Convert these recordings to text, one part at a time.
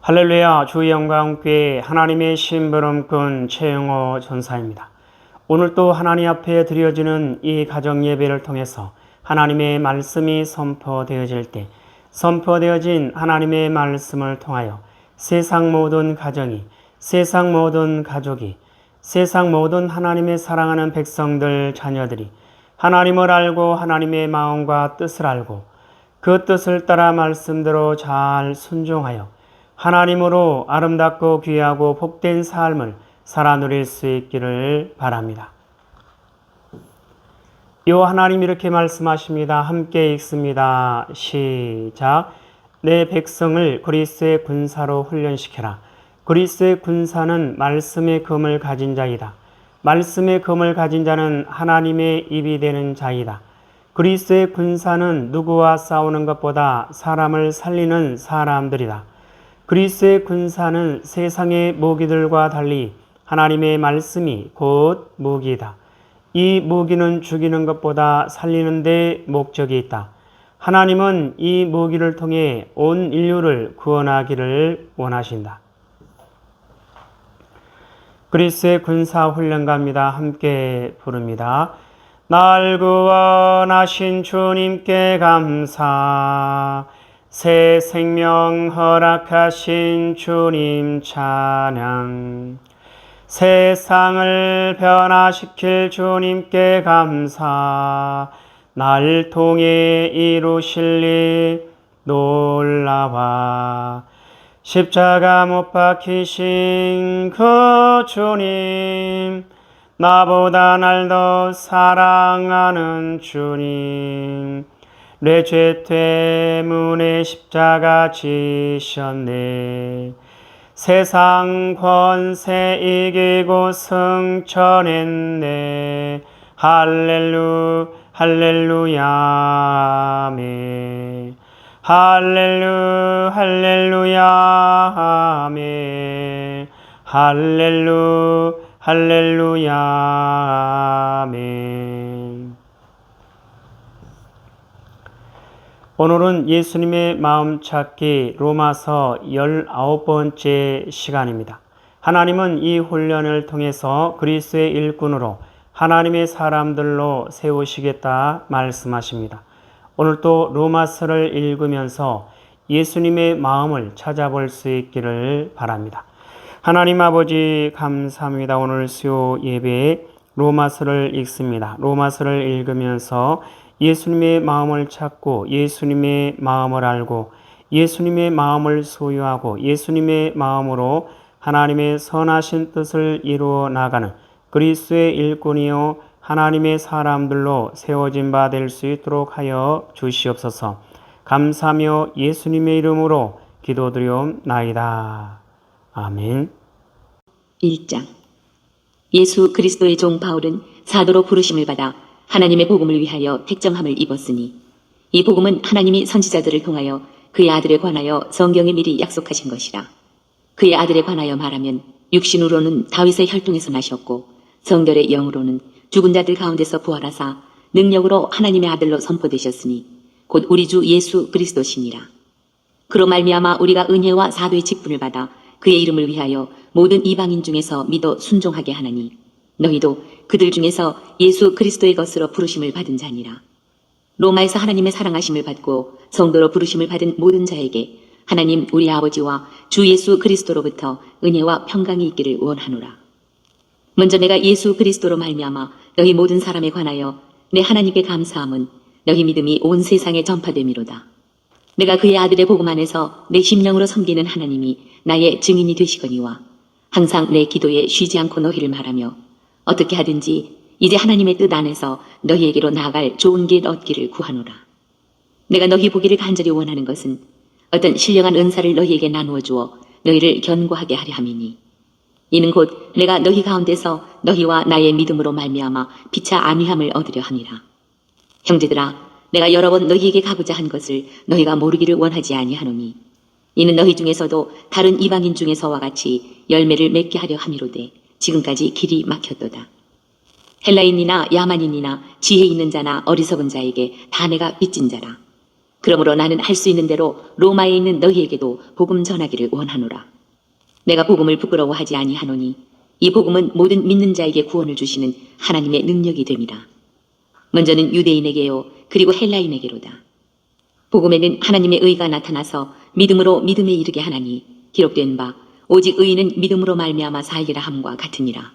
할렐루야, 주의 영광께 하나님의 심부름꾼 최영호 전사입니다. 오늘 또 하나님 앞에 드려지는 이 가정 예배를 통해서 하나님의 말씀이 선포되어질 때 선포되어진 하나님의 말씀을 통하여 세상 모든 가정이, 세상 모든 가족이, 세상 모든 하나님의 사랑하는 백성들, 자녀들이 하나님을 알고 하나님의 마음과 뜻을 알고 그 뜻을 따라 말씀대로 잘 순종하여 하나님으로 아름답고 귀하고 복된 삶을 살아 누릴 수 있기를 바랍니다. 요 하나님 이렇게 말씀하십니다. 함께 읽습니다. 시작. 내 백성을 그리스도의 군사로 훈련시켜라. 그리스도의 군사는 말씀의 검을 가진 자이다. 말씀의 검을 가진 자는 하나님의 입이 되는 자이다. 그리스도의 군사는 누구와 싸우는 것보다 사람을 살리는 사람들이다. 그리스도의 군사는 세상의 무기들과 달리 하나님의 말씀이 곧 무기이다. 이 무기는 죽이는 것보다 살리는 데 목적이 있다. 하나님은 이 무기를 통해 온 인류를 구원하기를 원하신다. 그리스도의 군사훈련가입니다. 함께 부릅니다. 날 구원하신 주님께 감사, 새 생명 허락하신 주님 찬양, 세상을 변화시킬 주님께 감사, 날 통해 이루실 일 놀라와, 십자가 못 박히신 그 주님, 나보다 날 더 사랑하는 주님, 내 죄 때문에 십자가 지셨네. 세상 권세 이기고 승천했네. 할렐루야 아멘. 할렐루야 아멘. 할렐루야 아멘. 오늘은 예수님의 마음 찾기 로마서 19번째 시간입니다. 하나님은 이 훈련을 통해서 그리스도의 일꾼으로 하나님의 사람들로 세우시겠다 말씀하십니다. 오늘 또 로마서를 읽으면서 예수님의 마음을 찾아볼 수 있기를 바랍니다. 하나님 아버지 감사합니다. 오늘 수요 예배에 로마서를 읽습니다. 로마서를 읽으면서 예수님의 마음을 찾고 예수님의 마음을 알고 예수님의 마음을 소유하고 예수님의 마음으로 하나님의 선하신 뜻을 이루어 나가는 그리스도의 일꾼이요 하나님의 사람들로 세워진 바 될 수 있도록 하여 주시옵소서. 감사하며 예수님의 이름으로 기도드리옵나이다. 아멘. 1장. 예수 그리스도의 종 바울은 사도로 부르심을 받아 하나님의 복음을 위하여 택정함을 입었으니 이 복음은 하나님이 선지자들을 통하여 그의 아들에 관하여 성경에 미리 약속하신 것이라. 그의 아들에 관하여 말하면 육신으로는 다윗의 혈통에서 나셨고 성결의 영으로는 죽은 자들 가운데서 부활하사 능력으로 하나님의 아들로 선포되셨으니 곧 우리 주 예수 그리스도시니라. 그로 말미암아 우리가 은혜와 사도의 직분을 받아 그의 이름을 위하여 모든 이방인 중에서 믿어 순종하게 하나니 너희도 그들 중에서 예수 그리스도의 것으로 부르심을 받은 자니라. 로마에서 하나님의 사랑하심을 받고 성도로 부르심을 받은 모든 자에게 하나님 우리 아버지와 주 예수 그리스도로부터 은혜와 평강이 있기를 원하노라. 먼저 내가 예수 그리스도로 말미암아 너희 모든 사람에 관하여 내 하나님께 감사함은 너희 믿음이 온 세상에 전파됨이로다. 내가 그의 아들의 복음 안에서 내 심령으로 섬기는 하나님이 나의 증인이 되시거니와 항상 내 기도에 쉬지 않고 너희를 말하며 어떻게 하든지 이제 하나님의 뜻 안에서 너희에게로 나아갈 좋은 길 얻기를 구하노라. 내가 너희 보기를 간절히 원하는 것은 어떤 신령한 은사를 너희에게 나누어 주어 너희를 견고하게 하려 함이니 이는 곧 내가 너희 가운데서 너희와 나의 믿음으로 말미암아 피차 안위함을 얻으려 함이라. 형제들아, 내가 여러 번 너희에게 가고자 한 것을 너희가 모르기를 원하지 아니하노니 이는 너희 중에서도 다른 이방인 중에서와 같이 열매를 맺게 하려 함이로되 지금까지 길이 막혔도다. 헬라인이나 야만인이나 지혜 있는 자나 어리석은 자에게 다 내가 빚진 자라. 그러므로 나는 할 수 있는 대로 로마에 있는 너희에게도 복음 전하기를 원하노라. 내가 복음을 부끄러워하지 아니하노니 이 복음은 모든 믿는 자에게 구원을 주시는 하나님의 능력이 됨이라. 먼저는 유대인에게요 그리고 헬라인에게로다. 복음에는 하나님의 의가 나타나서 믿음으로 믿음에 이르게 하나니 기록된 바 오직 의인은 믿음으로 말미암아 살리라 함과 같으니라.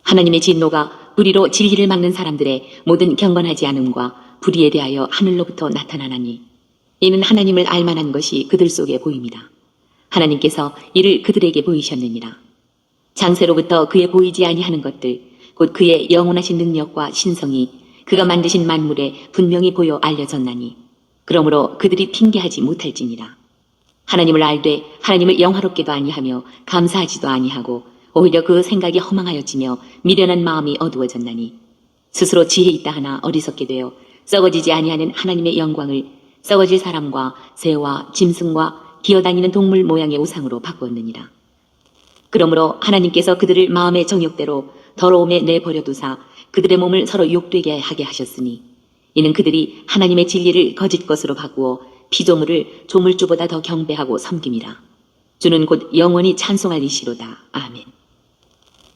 하나님의 진노가 불의로 진리를 막는 사람들의 모든 경건하지 않음과 불의에 대하여 하늘로부터 나타나나니 이는 하나님을 알만한 것이 그들 속에 보입니다. 하나님께서 이를 그들에게 보이셨느니라. 장세로부터 그의 보이지 아니하는 것들 곧 그의 영원하신 능력과 신성이 그가 만드신 만물에 분명히 보여 알려졌나니 그러므로 그들이 핑계하지 못할지니라. 하나님을 알되 하나님을 영화롭게도 아니하며 감사하지도 아니하고 오히려 그 생각이 허망하여지며 미련한 마음이 어두워졌나니 스스로 지혜 있다 하나 어리석게 되어 썩어지지 아니하는 하나님의 영광을 썩어질 사람과 새와 짐승과 기어다니는 동물 모양의 우상으로 바꾸었느니라. 그러므로 하나님께서 그들을 마음의 정욕대로 더러움에 내버려 두사 그들의 몸을 서로 욕되게 하게 하셨으니 이는 그들이 하나님의 진리를 거짓 것으로 바꾸어 피조물을 조물주보다 더 경배하고 섬김이라. 주는 곧 영원히 찬송할 이시로다. 아멘.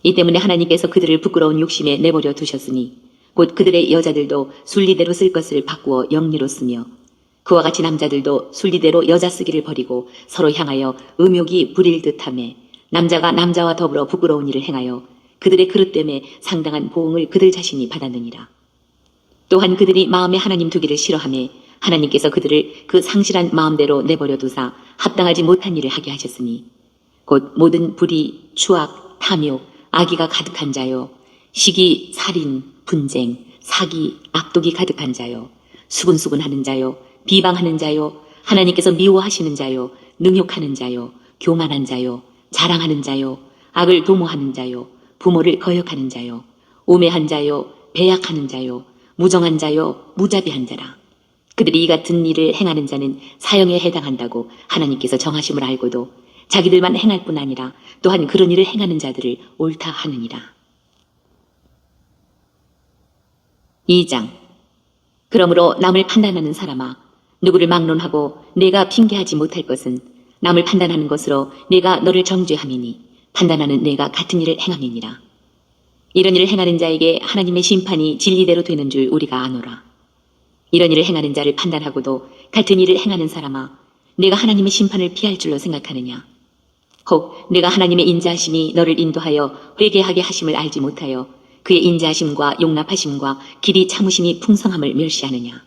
이 때문에 하나님께서 그들을 부끄러운 욕심에 내버려 두셨으니 곧 그들의 여자들도 순리대로 쓸 것을 바꾸어 영리로 쓰며 그와 같이 남자들도 순리대로 여자 쓰기를 버리고 서로 향하여 음욕이 부릴 듯하며 남자가 남자와 더불어 부끄러운 일을 행하여 그들의 그릇됨에 상당한 보응을 그들 자신이 받았느니라. 또한 그들이 마음에 하나님 두기를 싫어하며 하나님께서 그들을 그 상실한 마음대로 내버려 두사 합당하지 못한 일을 하게 하셨으니 곧 모든 불의, 추악, 탐욕, 악의가 가득한 자요 시기, 살인, 분쟁, 사기, 악독이 가득한 자요 수군수군하는 자요 비방하는 자요 하나님께서 미워하시는 자요 능욕하는 자요 교만한 자요 자랑하는 자요 악을 도모하는 자요 부모를 거역하는 자요 우매한 자요 배약하는 자요 무정한 자요 무자비한 자라. 그들이 이 같은 일을 행하는 자는 사형에 해당한다고 하나님께서 정하심을 알고도 자기들만 행할 뿐 아니라 또한 그런 일을 행하는 자들을 옳다 하느니라. 2장. 그러므로 남을 판단하는 사람아 누구를 막론하고 내가 핑계하지 못할 것은 남을 판단하는 것으로 내가 너를 정죄함이니 판단하는 내가 같은 일을 행함이니라. 이런 일을 행하는 자에게 하나님의 심판이 진리대로 되는 줄 우리가 아노라. 이런 일을 행하는 자를 판단하고도 같은 일을 행하는 사람아 내가 하나님의 심판을 피할 줄로 생각하느냐. 혹 내가 하나님의 인자하심이 너를 인도하여 회개하게 하심을 알지 못하여 그의 인자하심과 용납하심과 길이 참으심이 풍성함을 멸시하느냐.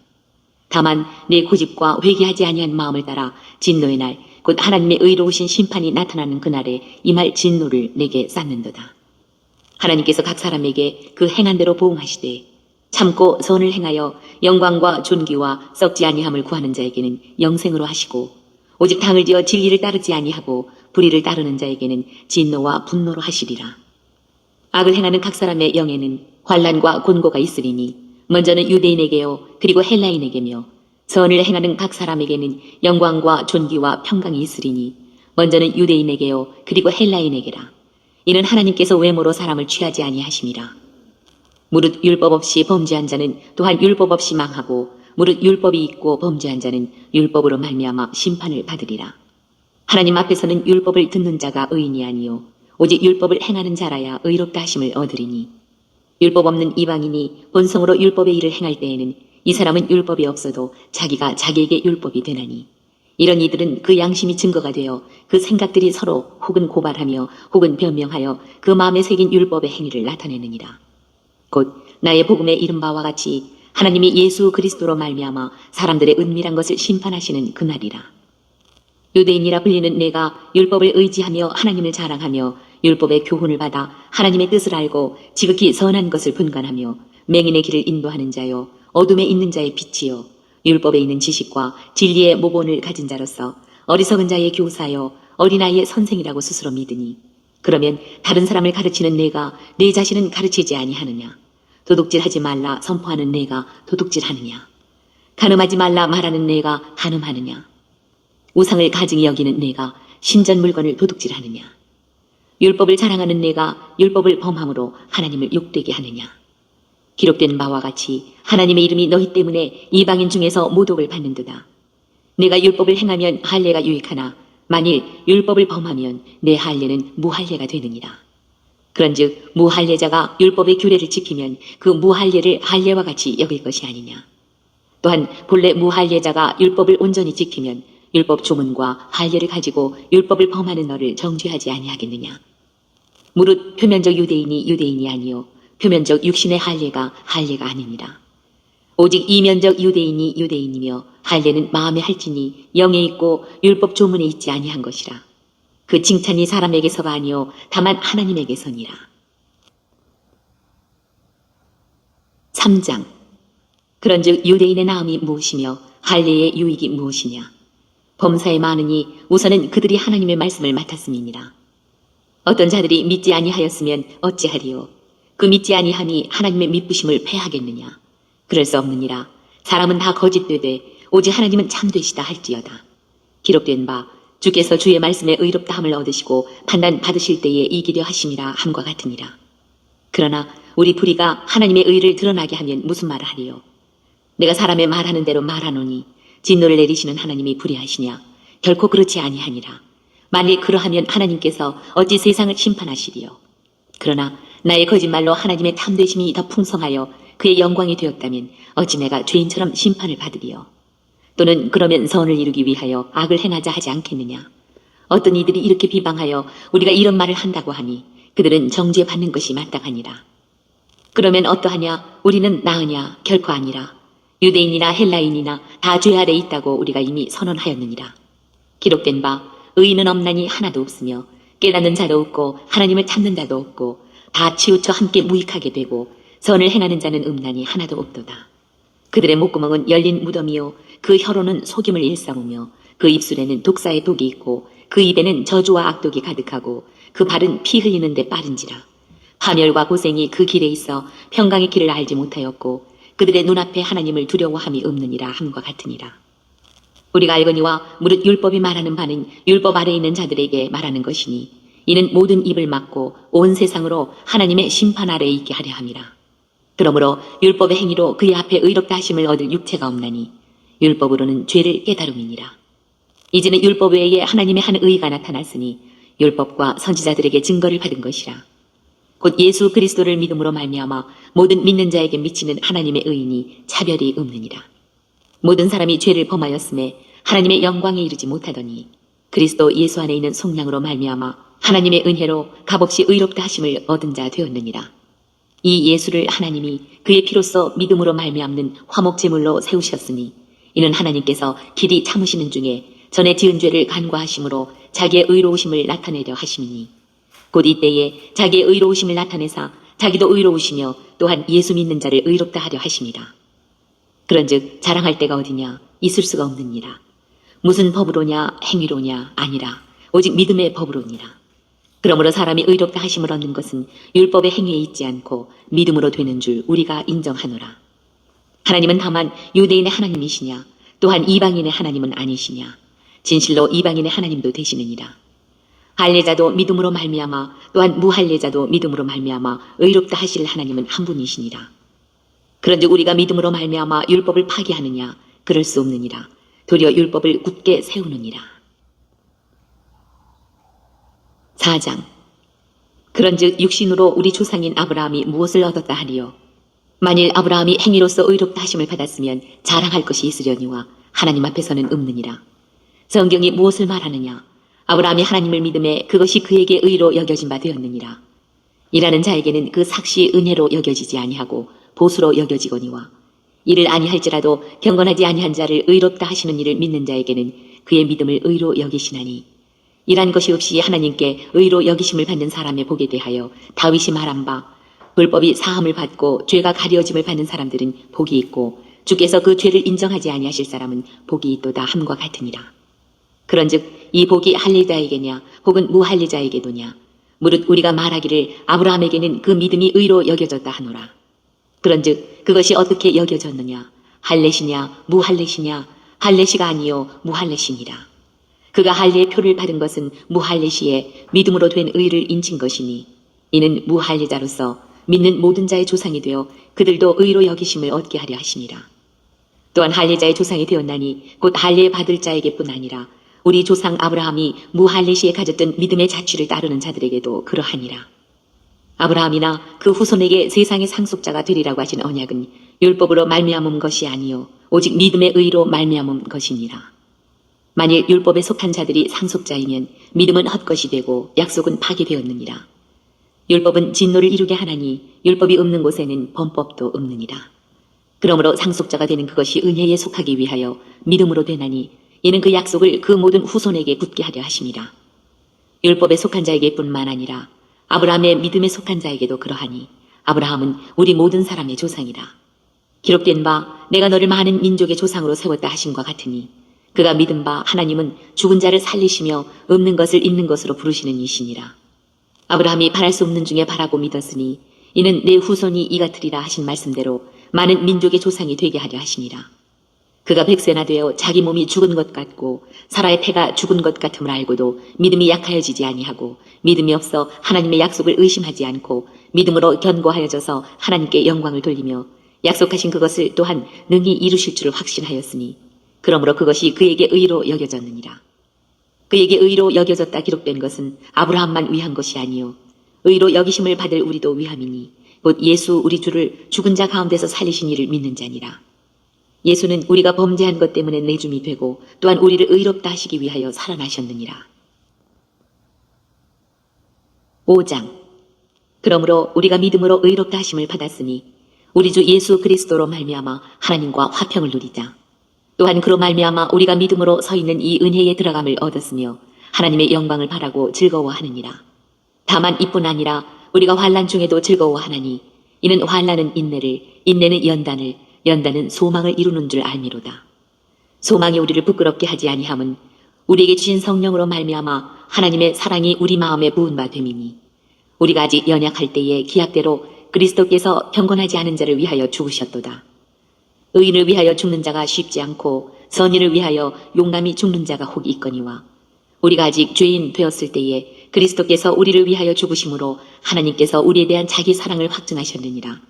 다만 내 고집과 회개하지 아니한 마음을 따라 진노의 날 곧 하나님의 의로우신 심판이 나타나는 그날에 임할 진노를 내게 쌓는도다. 하나님께서 각 사람에게 그 행한 대로 보응하시되 참고 선을 행하여 영광과 존귀와 썩지 아니함을 구하는 자에게는 영생으로 하시고 오직 당을 지어 진리를 따르지 아니하고 불의를 따르는 자에게는 진노와 분노로 하시리라. 악을 행하는 각 사람의 영에는 환난과 곤고가 있으리니 먼저는 유대인에게요 그리고 헬라인에게며 선을 행하는 각 사람에게는 영광과 존귀와 평강이 있으리니 먼저는 유대인에게요 그리고 헬라인에게라. 이는 하나님께서 외모로 사람을 취하지 아니하심이라. 무릇 율법 없이 범죄한 자는 또한 율법 없이 망하고 무릇 율법이 있고 범죄한 자는 율법으로 말미암아 심판을 받으리라. 하나님 앞에서는 율법을 듣는 자가 의인이 아니요 오직 율법을 행하는 자라야 의롭다 하심을 얻으리니 율법 없는 이방인이 본성으로 율법의 일을 행할 때에는 이 사람은 율법이 없어도 자기가 자기에게 율법이 되나니 이런 이들은 그 양심이 증거가 되어 그 생각들이 서로 혹은 고발하며 혹은 변명하여 그 마음에 새긴 율법의 행위를 나타내느니라. 곧 나의 복음에 이른 바와 같이 하나님이 예수 그리스도로 말미암아 사람들의 은밀한 것을 심판하시는 그날이라. 유대인이라 불리는 내가 율법을 의지하며 하나님을 자랑하며 율법의 교훈을 받아 하나님의 뜻을 알고 지극히 선한 것을 분간하며 맹인의 길을 인도하는 자요 어둠에 있는 자의 빛이요 율법에 있는 지식과 진리의 모본을 가진 자로서 어리석은 자의 교사요 어린아이의 선생이라고 스스로 믿으니 그러면 다른 사람을 가르치는 내가 내 자신은 가르치지 아니하느냐. 도둑질하지 말라 선포하는 내가 도둑질하느냐. 간음하지 말라 말하는 내가 간음하느냐. 우상을 가증히 여기는 내가 신전 물건을 도둑질하느냐. 율법을 자랑하는 내가 율법을 범함으로 하나님을 욕되게 하느냐. 기록된 바와 같이 하나님의 이름이 너희 때문에 이방인 중에서 모독을 받는도다. 내가 율법을 행하면 할례가 유익하나 만일 율법을 범하면 내 할례는 무할례가 되느니라. 그런즉 무할례자가 율법의 규례를 지키면 그 무할례를 할례와 같이 여길 것이 아니냐. 또한 본래 무할례자가 율법을 온전히 지키면 율법 조문과 할례를 가지고 율법을 범하는 너를 정죄하지 아니하겠느냐. 무릇 표면적 유대인이 유대인이 아니요 표면적 육신의 할례가 할례가 아니니라. 오직 이면적 유대인이 유대인이며 할례는 마음에 할지니 영에 있고 율법 조문에 있지 아니한 것이라. 그 칭찬이 사람에게서가 아니요 다만 하나님에게서니라. 3장. 그런즉 유대인의 나음이 무엇이며 할례의 유익이 무엇이냐. 범사에 많으니 우선은 그들이 하나님의 말씀을 맡았음이니라. 어떤 자들이 믿지 아니하였으면 어찌하리요. 그 믿지 아니함이 하나님의 믿부심을 패하겠느냐. 그럴 수 없느니라. 사람은 다 거짓되되 오직 하나님은 참되시다 할지어다. 기록된 바 주께서 주의 말씀에 의롭다함을 얻으시고 판단 받으실 때에 이기려 하심이라 함과 같으니라. 그러나 우리 불의가 하나님의 의를 드러나게 하면 무슨 말을 하리요. 내가 사람의 말하는 대로 말하노니 진노를 내리시는 하나님이 불의하시냐. 결코 그렇지 아니하니라. 만일 그러하면 하나님께서 어찌 세상을 심판하시리요. 그러나 나의 거짓말로 하나님의 참되심이 더 풍성하여 그의 영광이 되었다면 어찌 내가 죄인처럼 심판을 받으리요. 또는 그러면 선을 이루기 위하여 악을 행하자 하지 않겠느냐. 어떤 이들이 이렇게 비방하여 우리가 이런 말을 한다고 하니 그들은 정죄받는 것이 마땅하니라. 그러면 어떠하냐. 우리는 나으냐. 결코 아니라. 유대인이나 헬라인이나 다 죄 아래 있다고 우리가 이미 선언하였느니라. 기록된 바 의인은 없나니 하나도 없으며 깨닫는 자도 없고 하나님을 찾는 자도 없고 다 치우쳐 함께 무익하게 되고 선을 행하는 자는 없나니 하나도 없도다. 그들의 목구멍은 열린 무덤이요 그 혀로는 속임을 일삼으며 그 입술에는 독사의 독이 있고 그 입에는 저주와 악독이 가득하고 그 발은 피 흘리는 데 빠른지라. 파멸과 고생이 그 길에 있어 평강의 길을 알지 못하였고 그들의 눈앞에 하나님을 두려워함이 없느니라 함과 같으니라. 우리가 알거니와 무릇 율법이 말하는 바는 율법 아래 있는 자들에게 말하는 것이니 이는 모든 입을 막고 온 세상으로 하나님의 심판 아래에 있게 하려 함이라. 그러므로 율법의 행위로 그의 앞에 의롭다 하심을 얻을 육체가 없나니 율법으로는 죄를 깨달음이니라. 이제는 율법 외에 하나님의 한 의가 나타났으니 율법과 선지자들에게 증거를 받은 것이라. 곧 예수 그리스도를 믿음으로 말미암아 모든 믿는 자에게 미치는 하나님의 의인이 차별이 없느니라. 모든 사람이 죄를 범하였음에 하나님의 영광에 이르지 못하더니 그리스도 예수 안에 있는 속량으로 말미암아 하나님의 은혜로 값없이 의롭다 하심을 얻은 자 되었느니라. 이 예수를 하나님이 그의 피로써 믿음으로 말미암는 화목제물로 세우셨으니 이는 하나님께서 길이 참으시는 중에 전에 지은 죄를 간과하심으로 자기의 의로우심을 나타내려 하심이니 곧 이때에 자기의 의로우심을 나타내사 자기도 의로우시며 또한 예수 믿는 자를 의롭다 하려 하심이라. 그런즉 자랑할 데가 어디냐. 있을 수가 없느니라. 무슨 법으로냐 행위로냐 아니라 오직 믿음의 법으로니라. 그러므로 사람이 의롭다 하심을 얻는 것은 율법의 행위에 있지 않고 믿음으로 되는 줄 우리가 인정하노라. 하나님은 다만 유대인의 하나님이시냐 또한 이방인의 하나님은 아니시냐. 진실로 이방인의 하나님도 되시느니라. 할례자도 믿음으로 말미암아 또한 무할례자도 믿음으로 말미암아 의롭다 하실 하나님은 한 분이시니라. 그런즉 우리가 믿음으로 말미암아 율법을 파기하느냐. 그럴 수 없느니라. 도리어 율법을 굳게 세우느니라. 4장. 그런즉 육신으로 우리 조상인 아브라함이 무엇을 얻었다 하리요. 만일 아브라함이 행위로서 의롭다 하심을 받았으면 자랑할 것이 있으려니와 하나님 앞에서는 없느니라. 성경이 무엇을 말하느냐. 아브라함이 하나님을 믿음에 그것이 그에게 의로 여겨진 바 되었느니라. 일하는 자에게는 그 삭시 은혜로 여겨지지 아니하고 보수로 여겨지거니와 이를 아니할지라도 경건하지 아니한 자를 의롭다 하시는 이를 믿는 자에게는 그의 믿음을 의로 여기시나니 일한 것이 없이 하나님께 의로 여기심을 받는 사람의 복에 대하여 다윗이 말한 바 불법이 사함을 받고 죄가 가려짐을 받는 사람들은 복이 있고 주께서 그 죄를 인정하지 아니하실 사람은 복이 있도다 함과 같으니라. 그런즉 이 복이 할례자에게냐 혹은 무할례자에게도냐. 무릇 우리가 말하기를 아브라함에게는 그 믿음이 의로 여겨졌다 하노라. 그런즉 그것이 어떻게 여겨졌느냐. 할례시냐 무할례시냐. 할례시가 아니요 무할례시니라. 그가 할례의 표를 받은 것은 무할례시에 믿음으로 된 의를 인친 것이니 이는 무할례자로서 믿는 모든 자의 조상이 되어 그들도 의로 여기심을 얻게 하려 하시니라. 또한 할례자의 조상이 되었나니 곧 할례 받을 자에게뿐 아니라 우리 조상 아브라함이 무할례 시에 가졌던 믿음의 자취를 따르는 자들에게도 그러하니라. 아브라함이나 그 후손에게 세상의 상속자가 되리라고 하신 언약은 율법으로 말미암은 것이 아니요 오직 믿음의 의로 말미암은 것이니라. 만일 율법에 속한 자들이 상속자이면 믿음은 헛것이 되고 약속은 파기되었느니라. 율법은 진노를 이루게 하나니 율법이 없는 곳에는 범법도 없느니라. 그러므로 상속자가 되는 그것이 은혜에 속하기 위하여 믿음으로 되나니 이는 그 약속을 그 모든 후손에게 굳게 하려 하심이라. 율법에 속한 자에게뿐만 아니라 아브라함의 믿음에 속한 자에게도 그러하니 아브라함은 우리 모든 사람의 조상이라. 기록된 바 내가 너를 많은 민족의 조상으로 세웠다 하심과 같으니 그가 믿은 바 하나님은 죽은 자를 살리시며 없는 것을 있는 것으로 부르시는 이시니라. 아브라함이 바랄 수 없는 중에 바라고 믿었으니 이는 내 후손이 이 같으리라 하신 말씀대로 많은 민족의 조상이 되게 하려 하시니라. 그가 100세나 되어 자기 몸이 죽은 것 같고 사라의 태가 죽은 것 같음을 알고도 믿음이 약하여지지 아니하고 믿음이 없어 하나님의 약속을 의심하지 않고 믿음으로 견고하여져서 하나님께 영광을 돌리며 약속하신 그것을 또한 능히 이루실 줄을 확신하였으니 그러므로 그것이 그에게 의로 여겨졌느니라. 그에게 의로 여겨졌다 기록된 것은 아브라함만 위한 것이 아니요 의로 여기심을 받을 우리도 위함이니 곧 예수 우리 주를 죽은 자 가운데서 살리신 이를 믿는 자니라. 예수는 우리가 범죄한 것 때문에 내줌이 되고 또한 우리를 의롭다 하시기 위하여 살아나셨느니라. 5장. 그러므로 우리가 믿음으로 의롭다 하심을 받았으니 우리 주 예수 그리스도로 말미암아 하나님과 화평을 누리자. 또한 그로 말미암아 우리가 믿음으로 서 있는 이 은혜에 들어감을 얻었으며 하나님의 영광을 바라고 즐거워하느니라. 다만 이뿐 아니라 우리가 환난 중에도 즐거워하나니 이는 환난은 인내를, 인내는 연단을, 연단은 소망을 이루는 줄 알미로다. 소망이 우리를 부끄럽게 하지 아니함은 우리에게 주신 성령으로 말미암아 하나님의 사랑이 우리 마음에 부은 바 됨이니 우리가 아직 연약할 때에 기약대로 그리스도께서 경건하지 않은 자를 위하여 죽으셨도다. 의인을 위하여 죽는 자가 쉽지 않고 선인을 위하여 용감히 죽는 자가 혹 있거니와 우리가 아직 죄인 되었을 때에 그리스도께서 우리를 위하여 죽으심으로 하나님께서 우리에 대한 자기 사랑을 확증하셨느니라.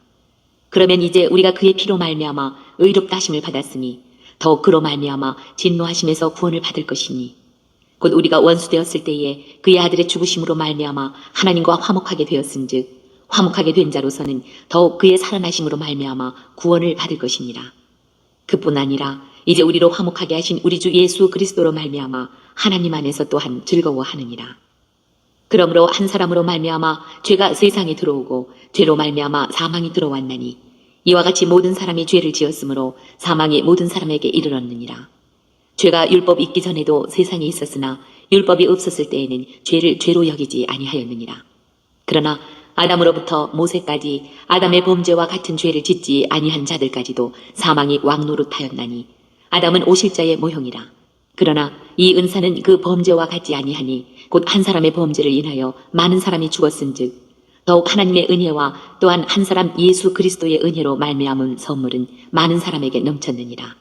그러면 이제 우리가 그의 피로 말미암아 의롭다 하심을 받았으니 더욱 그로 말미암아 진노하심에서 구원을 받을 것이니 곧 우리가 원수되었을 때에 그의 아들의 죽으심으로 말미암아 하나님과 화목하게 되었은즉 화목하게 된 자로서는 더욱 그의 살아나심으로 말미암아 구원을 받을 것이니라. 그뿐 아니라 이제 우리로 화목하게 하신 우리 주 예수 그리스도로 말미암아 하나님 안에서 또한 즐거워하느니라. 그러므로 한 사람으로 말미암아 죄가 세상에 들어오고 죄로 말미암아 사망이 들어왔나니 이와 같이 모든 사람이 죄를 지었으므로 사망이 모든 사람에게 이르렀느니라. 죄가 율법 있기 전에도 세상에 있었으나 율법이 없었을 때에는 죄를 죄로 여기지 아니하였느니라. 그러나 아담으로부터 모세까지 아담의 범죄와 같은 죄를 짓지 아니한 자들까지도 사망이 왕노릇하였나니 아담은 오실자의 모형이라. 그러나 이 은사는 그 범죄와 같지 아니하니 곧 한 사람의 범죄를 인하여 많은 사람이 죽었은즉 더욱 하나님의 은혜와 또한 한 사람 예수 그리스도의 은혜로 말미암은 선물은 많은 사람에게 넘쳤느니라.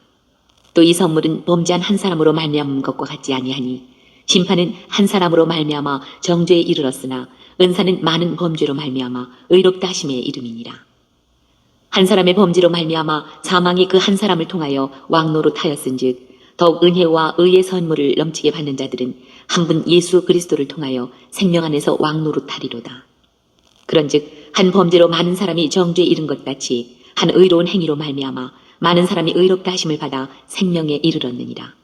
또 이 선물은 범죄한 한 사람으로 말미암은 것과 같지 아니하니 심판은 한 사람으로 말미암아 정죄에 이르렀으나 은사는 많은 범죄로 말미암아 의롭다 하심의 이름이니라. 한 사람의 범죄로 말미암아 사망이 그 한 사람을 통하여 왕노릇하였은즉 더욱 은혜와 의의 선물을 넘치게 받는 자들은 한 분 예수 그리스도를 통하여 생명 안에서 왕노릇하리로다. 그런즉 한 범죄로 많은 사람이 정죄에 이른 것 같이 한 의로운 행위로 말미암아 많은 사람이 의롭다 하심을 받아 생명에 이르렀느니라.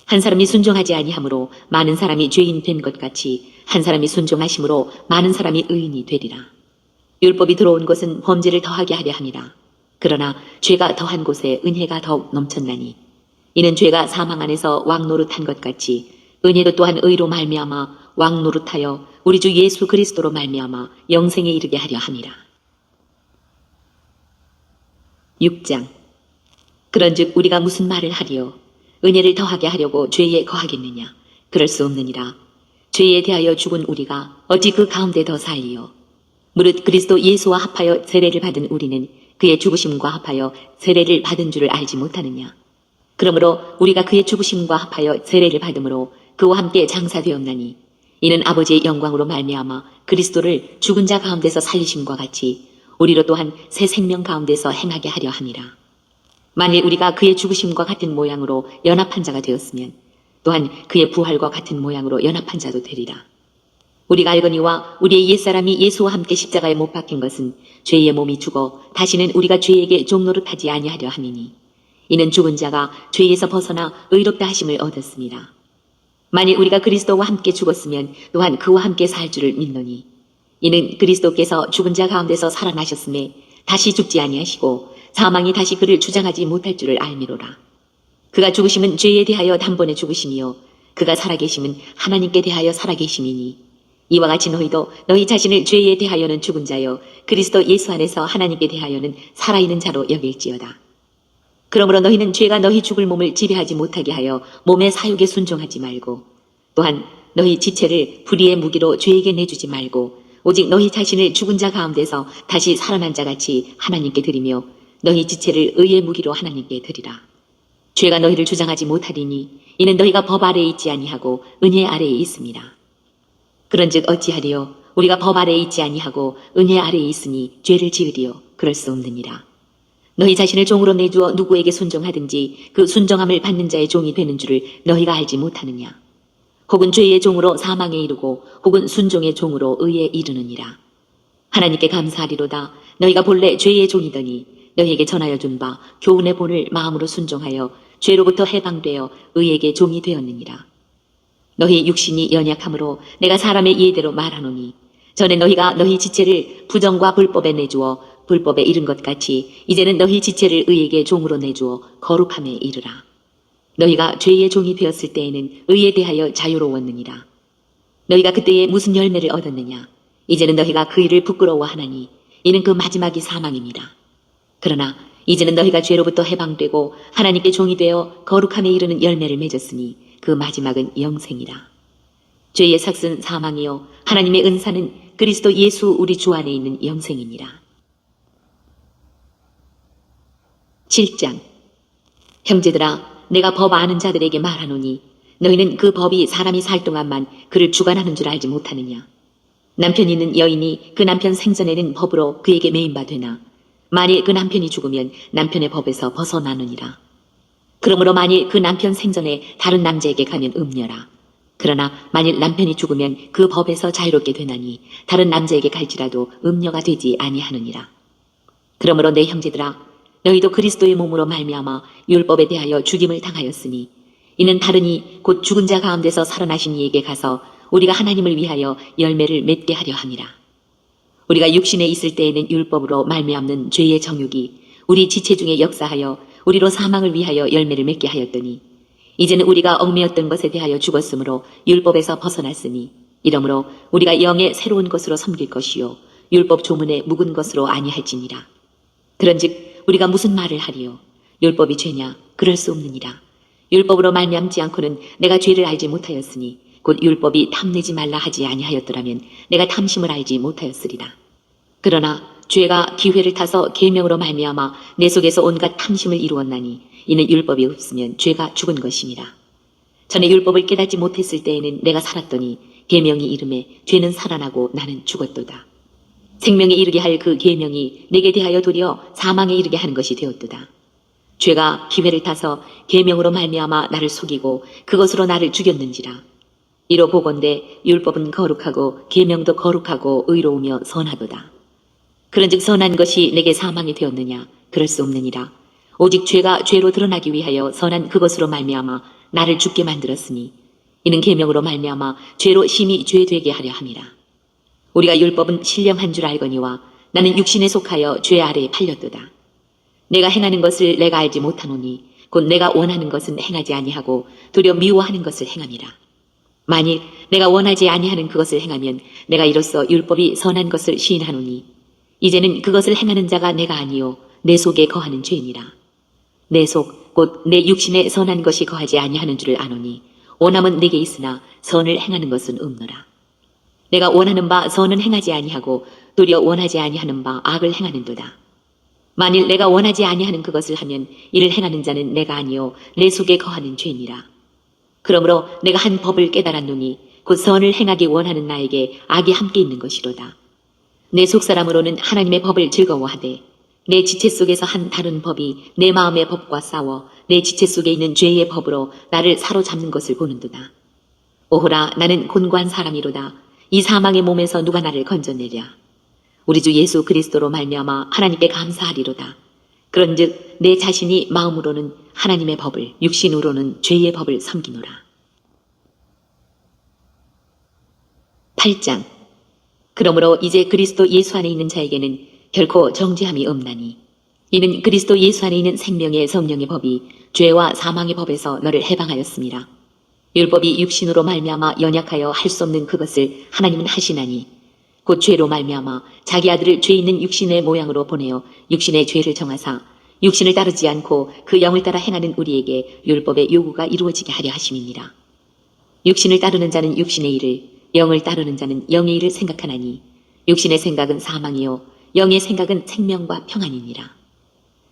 한 사람이 순종하지 아니하므로 많은 사람이 죄인 된 것 같이 한 사람이 순종하심으로 많은 사람이 의인이 되리라. 율법이 들어온 것은 범죄를 더하게 하려 함이라. 그러나 죄가 더한 곳에 은혜가 더욱 넘쳤나니 이는 죄가 사망 안에서 왕노릇한 것 같이 은혜도 또한 의로 말미암아 왕노릇하여 우리 주 예수 그리스도로 말미암아 영생에 이르게 하려 함이라. 6장. 그런즉 우리가 무슨 말을 하리요? 은혜를 더하게 하려고 죄에 거하겠느냐? 그럴 수 없느니라. 죄에 대하여 죽은 우리가 어찌 그 가운데 더 살리요? 무릇 그리스도 예수와 합하여 세례를 받은 우리는 그의 죽으심과 합하여 세례를 받은 줄을 알지 못하느냐? 그러므로 우리가 그의 죽으심과 합하여 세례를 받음으로 그와 함께 장사되었나니 이는 아버지의 영광으로 말미암아 그리스도를 죽은 자 가운데서 살리심과 같이 우리로 또한 새 생명 가운데서 행하게 하려 함이라. 만일 우리가 그의 죽으심과 같은 모양으로 연합한 자가 되었으면 또한 그의 부활과 같은 모양으로 연합한 자도 되리라. 우리가 알거니와 우리의 옛사람이 예수와 함께 십자가에 못 박힌 것은 죄의 몸이 죽어 다시는 우리가 죄에게 종노릇하지 아니하려 함이니 이는 죽은 자가 죄에서 벗어나 의롭다 하심을 얻었습니다. 만일 우리가 그리스도와 함께 죽었으면 또한 그와 함께 살 줄을 믿노니 이는 그리스도께서 죽은 자 가운데서 살아나셨음에 다시 죽지 아니하시고 사망이 다시 그를 주장하지 못할 줄을 알미로라. 그가 죽으심은 죄에 대하여 단번에 죽으심이요 그가 살아계심은 하나님께 대하여 살아계심이니 이와 같이 너희도 너희 자신을 죄에 대하여는 죽은 자요 그리스도 예수 안에서 하나님께 대하여는 살아있는 자로 여길지어다. 그러므로 너희는 죄가 너희 죽을 몸을 지배하지 못하게 하여 몸의 사욕에 순종하지 말고 또한 너희 지체를 불의의 무기로 죄에게 내주지 말고 오직 너희 자신을 죽은 자 가운데서 다시 살아난 자같이 하나님께 드리며 너희 지체를 의의 무기로 하나님께 드리라. 죄가 너희를 주장하지 못하리니 이는 너희가 법 아래에 있지 아니하고 은혜 아래에 있습니다. 그런즉 어찌하리요 우리가 법 아래에 있지 아니하고 은혜 아래에 있으니 죄를 지으리요 그럴 수 없느니라. 너희 자신을 종으로 내주어 누구에게 순종하든지 그 순종함을 받는 자의 종이 되는 줄을 너희가 알지 못하느냐. 혹은 죄의 종으로 사망에 이르고 혹은 순종의 종으로 의에 이르느니라. 하나님께 감사하리로다. 너희가 본래 죄의 종이더니 너희에게 전하여 준 바 교훈의 본을 마음으로 순종하여 죄로부터 해방되어 의에게 종이 되었느니라. 너희 육신이 연약함으로 내가 사람의 이해대로 말하노니 전에 너희가 너희 지체를 부정과 불법에 내주어 불법에 이른 것 같이 이제는 너희 지체를 의에게 종으로 내주어 거룩함에 이르라. 너희가 죄의 종이 되었을 때에는 의에 대하여 자유로웠느니라. 너희가 그때에 무슨 열매를 얻었느냐. 이제는 너희가 그 일을 부끄러워하나니 이는 그 마지막이 사망입니다. 그러나 이제는 너희가 죄로부터 해방되고 하나님께 종이 되어 거룩함에 이르는 열매를 맺었으니 그 마지막은 영생이라. 죄의 삭은 사망이요 하나님의 은사는 그리스도 예수 우리 주 안에 있는 영생이니라. 7장. 형제들아 내가 법 아는 자들에게 말하노니 너희는 그 법이 사람이 살 동안만 그를 주관하는 줄 알지 못하느냐. 남편 있는 여인이 그 남편 생전에는 법으로 그에게 매인 바 되나 만일 그 남편이 죽으면 남편의 법에서 벗어나느니라. 그러므로 만일 그 남편 생전에 다른 남자에게 가면 음녀라. 그러나 만일 남편이 죽으면 그 법에서 자유롭게 되나니 다른 남자에게 갈지라도 음녀가 되지 아니하느니라. 그러므로 내 형제들아 너희도 그리스도의 몸으로 말미암아 율법에 대하여 죽임을 당하였으니 이는 다르니 곧 죽은 자 가운데서 살아나신 이에게 가서 우리가 하나님을 위하여 열매를 맺게 하려 함이라. 우리가 육신에 있을 때에는 율법으로 말미암는 죄의 정욕이 우리 지체 중에 역사하여 우리로 사망을 위하여 열매를 맺게 하였더니 이제는 우리가 얽매였던 것에 대하여 죽었으므로 율법에서 벗어났으니 이러므로 우리가 영의 새로운 것으로 섬길 것이요 율법 조문에 묵은 것으로 아니할지니라. 그런즉 우리가 무슨 말을 하리요? 율법이 죄냐? 그럴 수 없느니라. 율법으로 말미암지 않고는 내가 죄를 알지 못하였으니 곧 율법이 탐내지 말라 하지 아니하였더라면 내가 탐심을 알지 못하였으리라. 그러나 죄가 기회를 타서 계명으로 말미암아 내 속에서 온갖 탐심을 이루었나니 이는 율법이 없으면 죄가 죽은 것임이라. 전에 율법을 깨닫지 못했을 때에는 내가 살았더니 계명이 이름에 죄는 살아나고 나는 죽었도다. 생명에 이르게 할 그 계명이 내게 대하여 도리어 사망에 이르게 하는 것이 되었도다. 죄가 기회를 타서 계명으로 말미암아 나를 속이고 그것으로 나를 죽였는지라. 이로 보건대 율법은 거룩하고 계명도 거룩하고 의로우며 선하도다. 그런즉 선한 것이 내게 사망이 되었느냐? 그럴 수 없느니라. 오직 죄가 죄로 드러나기 위하여 선한 그것으로 말미암아 나를 죽게 만들었으니 이는 계명으로 말미암아 죄로 심히 죄되게 하려 함이라. 우리가 율법은 신령한 줄 알거니와 나는 육신에 속하여 죄 아래에 팔렸도다. 내가 행하는 것을 내가 알지 못하노니 곧 내가 원하는 것은 행하지 아니하고 도리어 미워하는 것을 행함이라. 만일 내가 원하지 아니하는 그것을 행하면 내가 이로써 율법이 선한 것을 시인하노니 이제는 그것을 행하는 자가 내가 아니요 내 속에 거하는 죄니라. 내 속 곧 내 육신에 선한 것이 거하지 아니하는 줄을 아노니 원함은 내게 있으나 선을 행하는 것은 없노라. 내가 원하는 바 선은 행하지 아니하고 도리어 원하지 아니하는 바 악을 행하는도다. 만일 내가 원하지 아니하는 그것을 하면 이를 행하는 자는 내가 아니요 내 속에 거하는 죄니라. 그러므로 내가 한 법을 깨달았노니 곧 선을 행하기 원하는 나에게 악이 함께 있는 것이로다. 내 속사람으로는 하나님의 법을 즐거워하되 내 지체 속에서 한 다른 법이 내 마음의 법과 싸워 내 지체 속에 있는 죄의 법으로 나를 사로잡는 것을 보는도다. 오호라, 나는 곤고한 사람이로다. 이 사망의 몸에서 누가 나를 건져내랴. 우리 주 예수 그리스도로 말미암아 하나님께 감사하리로다. 그런즉 내 자신이 마음으로는 하나님의 법을, 육신으로는 죄의 법을 섬기노라. 8장. 그러므로 이제 그리스도 예수 안에 있는 자에게는 결코 정죄함이 없나니 이는 그리스도 예수 안에 있는 생명의 성령의 법이 죄와 사망의 법에서 너를 해방하였습니다. 율법이 육신으로 말미암아 연약하여 할 수 없는 그것을 하나님은 하시나니 곧 죄로 말미암아 자기 아들을 죄 있는 육신의 모양으로 보내어 육신의 죄를 정하사 육신을 따르지 않고 그 영을 따라 행하는 우리에게 율법의 요구가 이루어지게 하려 하심이니라. 육신을 따르는 자는 육신의 일을, 영을 따르는 자는 영의 일을 생각하나니 육신의 생각은 사망이요 영의 생각은 생명과 평안이니라.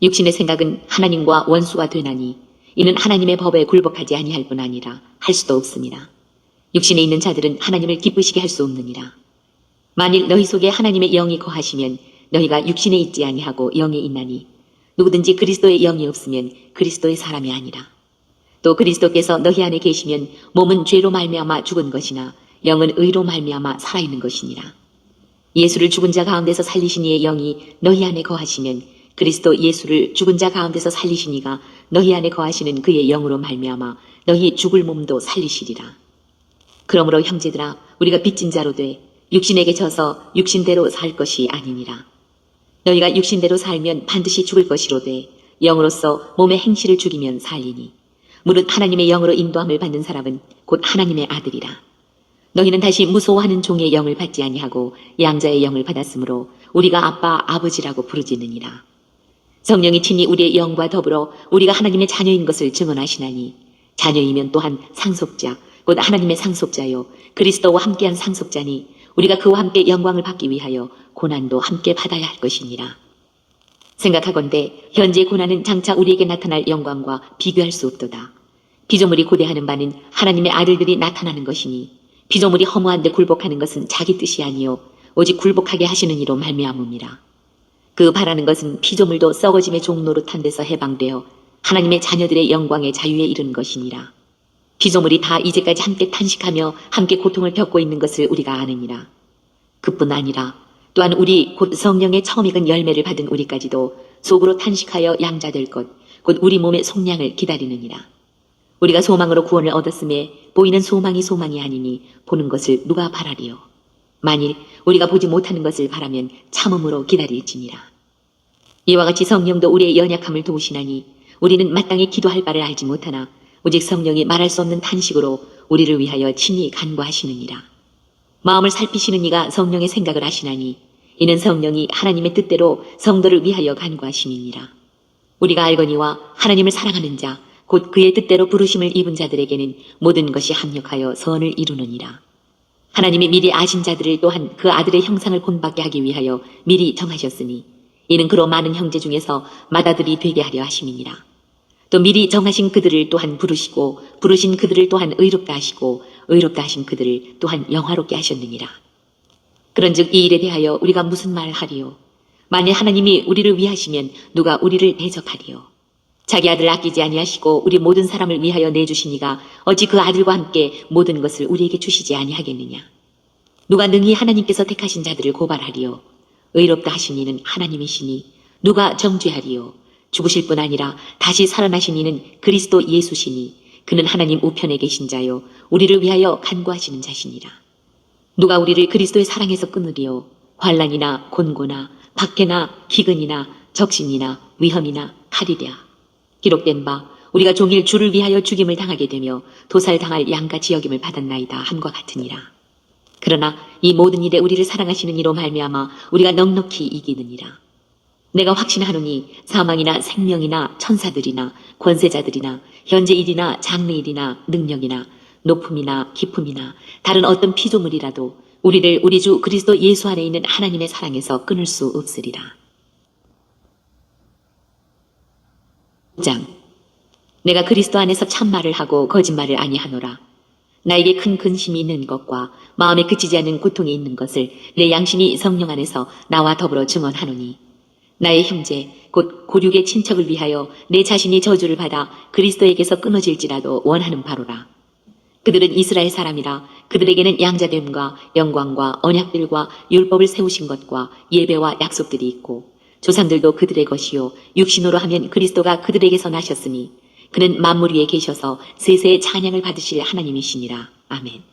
육신의 생각은 하나님과 원수가 되나니 이는 하나님의 법에 굴복하지 아니할 뿐 아니라 할 수도 없습니다. 육신에 있는 자들은 하나님을 기쁘시게 할 수 없느니라. 만일 너희 속에 하나님의 영이 거하시면 너희가 육신에 있지 아니하고 영에 있나니 누구든지 그리스도의 영이 없으면 그리스도의 사람이 아니라. 또 그리스도께서 너희 안에 계시면 몸은 죄로 말미암아 죽은 것이나 영은 의로 말미암아 살아있는 것이니라. 예수를 죽은 자 가운데서 살리신 이의 영이 너희 안에 거하시면 그리스도 예수를 죽은 자 가운데서 살리신 이가 너희 안에 거하시는 그의 영으로 말미암아 너희 죽을 몸도 살리시리라. 그러므로 형제들아, 우리가 빚진 자로 돼 육신에게 져서 육신대로 살 것이 아니니라. 너희가 육신대로 살면 반드시 죽을 것이로되 영으로서 몸의 행실을 죽이면 살리니 무릇 하나님의 영으로 인도함을 받는 사람은 곧 하나님의 아들이라. 너희는 다시 무소하는 종의 영을 받지 아니하고 양자의 영을 받았으므로 우리가 아빠 아버지라고 부르짖느니라. 성령이 친히 우리의 영과 더불어 우리가 하나님의 자녀인 것을 증언하시나니 자녀이면 또한 상속자 곧 하나님의 상속자요 그리스도와 함께한 상속자니 우리가 그와 함께 영광을 받기 위하여 고난도 함께 받아야 할 것이니라. 생각하건대 현재 고난은 장차 우리에게 나타날 영광과 비교할 수 없도다. 피조물이 고대하는 바는 하나님의 아들들이 나타나는 것이니 피조물이 허무한 데 굴복하는 것은 자기 뜻이 아니요 오직 굴복하게 하시는 이로 말미암음이라. 그 바라는 것은 피조물도 썩어짐의 종 노릇한 데서 해방되어 하나님의 자녀들의 영광의 자유에 이르는 것이니라. 피조물이 다 이제까지 함께 탄식하며 함께 고통을 겪고 있는 것을 우리가 아느니라. 그뿐 아니라 또한 우리 곧 성령의 처음 익은 열매를 받은 우리까지도 속으로 탄식하여 양자될 것 곧 우리 몸의 속량을 기다리느니라. 우리가 소망으로 구원을 얻었음에 보이는 소망이 소망이 아니니 보는 것을 누가 바라리요. 만일 우리가 보지 못하는 것을 바라면 참음으로 기다릴지니라. 이와 같이 성령도 우리의 연약함을 도우시나니 우리는 마땅히 기도할 바를 알지 못하나 오직 성령이 말할 수 없는 탄식으로 우리를 위하여 친히 간구하시느니라. 마음을 살피시는 이가 성령의 생각을 하시나니 이는 성령이 하나님의 뜻대로 성도를 위하여 간구하심이니라. 우리가 알거니와 하나님을 사랑하는 자 곧 그의 뜻대로 부르심을 입은 자들에게는 모든 것이 합력하여 선을 이루느니라. 하나님이 미리 아신 자들을 또한 그 아들의 형상을 본받게 하기 위하여 미리 정하셨으니 이는 그로 많은 형제 중에서 맏아들이 되게 하려 하심이니라. 또 미리 정하신 그들을 또한 부르시고 부르신 그들을 또한 의롭다 하시고 의롭다 하신 그들을 또한 영화롭게 하셨느니라. 그런즉 이 일에 대하여 우리가 무슨 말을 하리요? 만일 하나님이 우리를 위하시면 누가 우리를 대적하리요? 자기 아들을 아끼지 아니하시고 우리 모든 사람을 위하여 내주시니가 어찌 그 아들과 함께 모든 것을 우리에게 주시지 아니하겠느냐? 누가 능히 하나님께서 택하신 자들을 고발하리요? 의롭다 하신 이는 하나님이시니 누가 정죄하리요? 죽으실 뿐 아니라 다시 살아나신 이는 그리스도 예수시니 그는 하나님 우편에 계신 자요 우리를 위하여 간구하시는 자시니라. 누가 우리를 그리스도의 사랑에서 끊으리요? 환난이나 곤고나 박해나 기근이나 적신이나 위험이나 칼이랴. 기록된 바 우리가 종일 주를 위하여 죽임을 당하게 되며 도살당할 양같이 여김을 받았나이다 함과 같으니라. 그러나 이 모든 일에 우리를 사랑하시는 이로 말미암아 우리가 넉넉히 이기느니라. 내가 확신하노니 사망이나 생명이나 천사들이나 권세자들이나 현재 일이나 장래 일이나 능력이나 높음이나 깊음이나 다른 어떤 피조물이라도 우리를 우리 주 그리스도 예수 안에 있는 하나님의 사랑에서 끊을 수 없으리라. 9장. 내가 그리스도 안에서 참말을 하고 거짓말을 아니하노라. 나에게 큰 근심이 있는 것과 마음에 그치지 않는 고통이 있는 것을 내 양심이 성령 안에서 나와 더불어 증언하노니 나의 형제 곧 고륙의 친척을 위하여 내 자신이 저주를 받아 그리스도에게서 끊어질지라도 원하는 바로라. 그들은 이스라엘 사람이라 그들에게는 양자됨과 영광과 언약들과 율법을 세우신 것과 예배와 약속들이 있고 조상들도 그들의 것이요 육신으로 하면 그리스도가 그들에게서 나셨으니 그는 만물 위에 계셔서 세세의 찬양을 받으실 하나님이시니라. 아멘.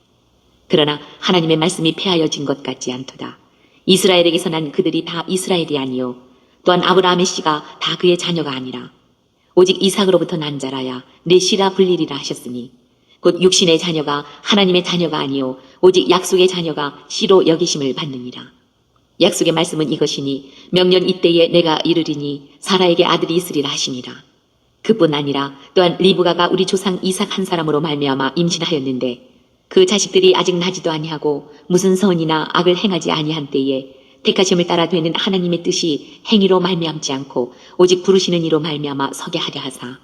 그러나 하나님의 말씀이 폐하여진 것 같지 않도다. 이스라엘에게서 난 그들이 다 이스라엘이 아니요 또한 아브라함의 씨가 다 그의 자녀가 아니라 오직 이삭으로부터 난 자라야 내 씨라 불리리라 하셨으니 곧 육신의 자녀가 하나님의 자녀가 아니요 오직 약속의 자녀가 씨로 여기심을 받느니라. 약속의 말씀은 이것이니 명년 이때에 내가 이르리니 사라에게 아들이 있으리라 하시니라. 그뿐 아니라 또한 리브가가 우리 조상 이삭 한 사람으로 말미암아 임신하였는데 그 자식들이 아직 나지도 아니하고 무슨 선이나 악을 행하지 아니한 때에 택하심을 따라 되는 하나님의 뜻이 행위로 말미암지 않고 오직 부르시는 이로 말미암아 서게 하려 하사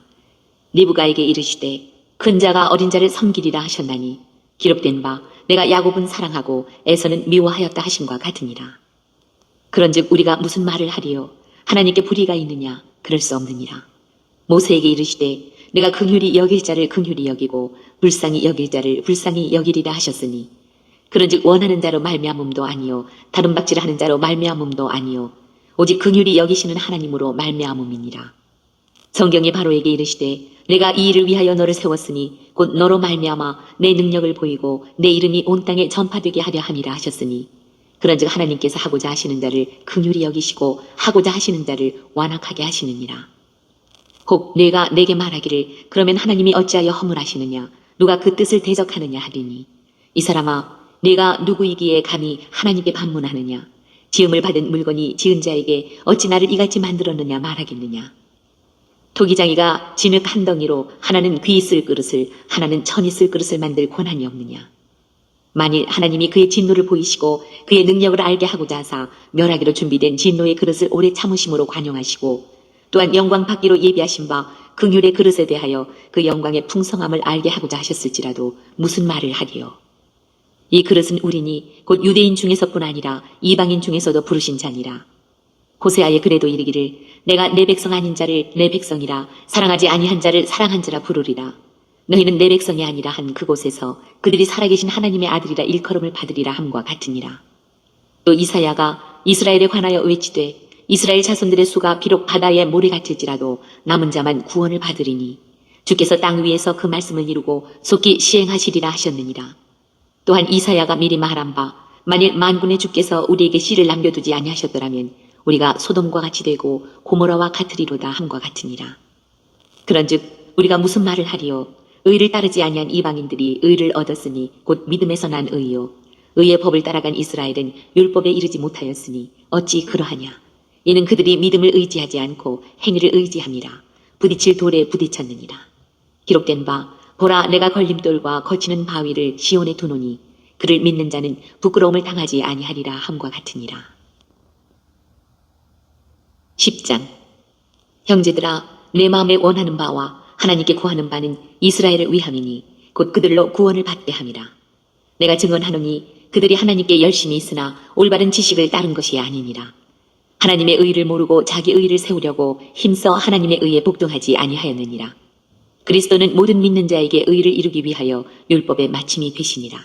리브가에게 이르시되 큰 자가 어린 자를 섬기리라 하셨나니 기록된 바 내가 야곱은 사랑하고 에서는 미워하였다 하심과 같으니라. 그런즉 우리가 무슨 말을 하리요 하나님께 불의가 있느냐 그럴 수 없느니라. 모세에게 이르시되 내가 긍휼히 여길 자를 긍휼히 여기고 불쌍히 여길 자를 불쌍히 여기리라 하셨으니 그런즉 원하는 자로 말미암음도 아니요 다른 박질하는 자로 말미암음도 아니요 오직 긍휼히 여기시는 하나님으로 말미암음이니라. 성경이 바로에게 이르시되 내가 이 일을 위하여 너를 세웠으니 곧 너로 말미암아 내 능력을 보이고 내 이름이 온 땅에 전파되게 하려 함이라 하셨으니 그런즉 하나님께서 하고자 하시는 자를 긍휼히 여기시고 하고자 하시는 자를 완악하게 하시느니라. 혹 내가 내게 말하기를 그러면 하나님이 어찌하여 허물하시느냐 누가 그 뜻을 대적하느냐 하리니 이 사람아 내가 누구이기에 감히 하나님께 반문하느냐 지음을 받은 물건이 지은 자에게 어찌 나를 이같이 만들었느냐 말하겠느냐. 토기장이가 진흙 한 덩이로 하나는 귀 있을 그릇을 하나는 천 있을 그릇을 만들 권한이 없느냐. 만일 하나님이 그의 진노를 보이시고 그의 능력을 알게 하고자 하사 멸하기로 준비된 진노의 그릇을 오래 참으심으로 관용하시고 또한 영광 받기로 예비하신 바 긍휼의 그릇에 대하여 그 영광의 풍성함을 알게 하고자 하셨을지라도 무슨 말을 하리요. 이 그릇은 우리니 곧 유대인 중에서뿐 아니라 이방인 중에서도 부르신 자니라. 호세아에 그래도 이르기를 내가 내 백성 아닌 자를 내 백성이라 사랑하지 아니한 자를 사랑한 자라 부르리라. 너희는 내 백성이 아니라 한 그곳에서 그들이 살아계신 하나님의 아들이라 일컬음을 받으리라 함과 같으니라. 또 이사야가 이스라엘에 관하여 외치되 이스라엘 자손들의 수가 비록 바다의 모래 같을지라도 남은 자만 구원을 받으리니 주께서 땅 위에서 그 말씀을 이루고 속히 시행하시리라 하셨느니라. 또한 이사야가 미리 말한 바 만일 만군의 주께서 우리에게 씨를 남겨두지 아니하셨더라면 우리가 소돔과 같이 되고 고모라와 같으리로다 함과 같으니라. 그런즉 우리가 무슨 말을 하리요 의를 따르지 아니한 이방인들이 의를 얻었으니 곧 믿음에서 난 의요 의의 법을 따라간 이스라엘은 율법에 이르지 못하였으니 어찌 그러하냐. 이는 그들이 믿음을 의지하지 않고 행위를 의지함이라. 부딪힐 돌에 부딪혔느니라. 기록된 바 보라 내가 걸림돌과 거치는 바위를 시온에 두노니 그를 믿는 자는 부끄러움을 당하지 아니하리라 함과 같으니라. 10장. 형제들아 내 마음에 원하는 바와 하나님께 구하는 바는 이스라엘을 위함이니 곧 그들로 구원을 받게 함이라. 내가 증언하노니 그들이 하나님께 열심히 있으나 올바른 지식을 따른 것이 아니니라. 하나님의 의를 모르고 자기 의를 세우려고 힘써 하나님의 의에 복종하지 아니하였느니라. 그리스도는 모든 믿는 자에게 의를 이루기 위하여 율법의 마침이 되시니라.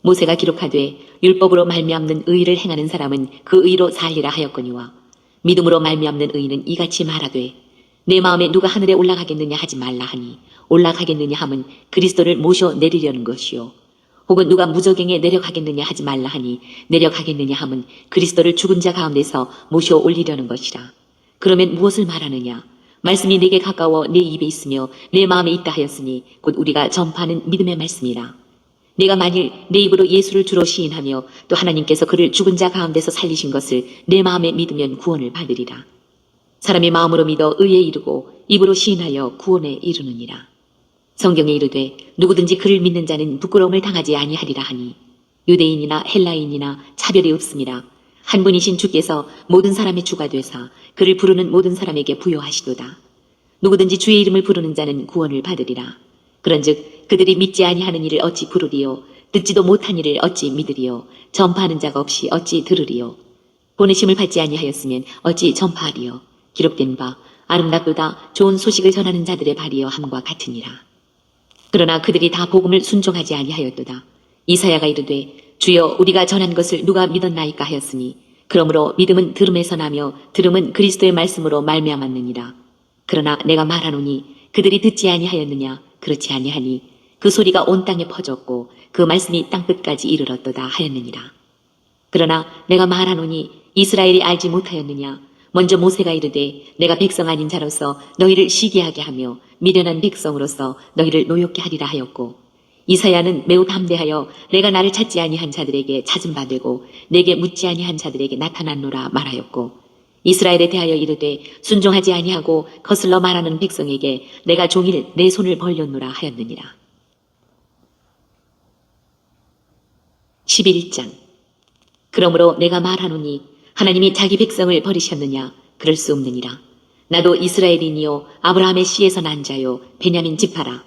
모세가 기록하되 율법으로 말미암는 의를 행하는 사람은 그 의로 살리라 하였거니와 믿음으로 말미암는 의는 이같이 말하되 내 마음에 누가 하늘에 올라가겠느냐 하지 말라 하니 올라가겠느냐 함은 그리스도를 모셔 내리려는 것이요 혹은 누가 무저갱에 내려가겠느냐 하지 말라 하니 내려가겠느냐 함은 그리스도를 죽은 자 가운데서 모셔 올리려는 것이라. 그러면 무엇을 말하느냐. 말씀이 내게 가까워 내 입에 있으며 내 마음에 있다 하였으니 곧 우리가 전파하는 믿음의 말씀이라. 내가 만일 내 입으로 예수를 주로 시인하며 또 하나님께서 그를 죽은 자 가운데서 살리신 것을 내 마음에 믿으면 구원을 받으리라. 사람이 마음으로 믿어 의에 이르고 입으로 시인하여 구원에 이르느니라. 성경에 이르되 누구든지 그를 믿는 자는 부끄러움을 당하지 아니하리라 하니 유대인이나 헬라인이나 차별이 없음이라. 한 분이신 주께서 모든 사람의 주가 되사 그를 부르는 모든 사람에게 부여하시도다. 누구든지 주의 이름을 부르는 자는 구원을 받으리라. 그런즉 그들이 믿지 아니하는 이를 어찌 부르리요 듣지도 못한 이를 어찌 믿으리요 전파하는 자가 없이 어찌 들으리요 보내심을 받지 아니하였으면 어찌 전파하리요 기록된 바 아름답도다 좋은 소식을 전하는 자들의 발이여 함과 같으니라. 그러나 그들이 다 복음을 순종하지 아니하였도다. 이사야가 이르되 주여 우리가 전한 것을 누가 믿었나이까 하였으니 그러므로 믿음은 들음에서 나며 들음은 그리스도의 말씀으로 말미암았느니라. 그러나 내가 말하노니 그들이 듣지 아니하였느냐 그렇지 아니하니 그 소리가 온 땅에 퍼졌고 그 말씀이 땅끝까지 이르렀도다 하였느니라. 그러나 내가 말하노니 이스라엘이 알지 못하였느냐 먼저 모세가 이르되 내가 백성 아닌 자로서 너희를 시기하게 하며 미련한 백성으로서 너희를 노엽게 하리라 하였고 이사야는 매우 담대하여 내가 나를 찾지 아니한 자들에게 찾은 바 되고 내게 묻지 아니한 자들에게 나타났노라 말하였고 이스라엘에 대하여 이르되 순종하지 아니하고 거슬러 말하는 백성에게 내가 종일 내 손을 벌렸노라 하였느니라. 11장 그러므로 내가 말하노니 하나님이 자기 백성을 버리셨느냐 그럴 수 없느니라. 나도 이스라엘인이요 아브라함의 씨에서 난 자요 베냐민 지파라.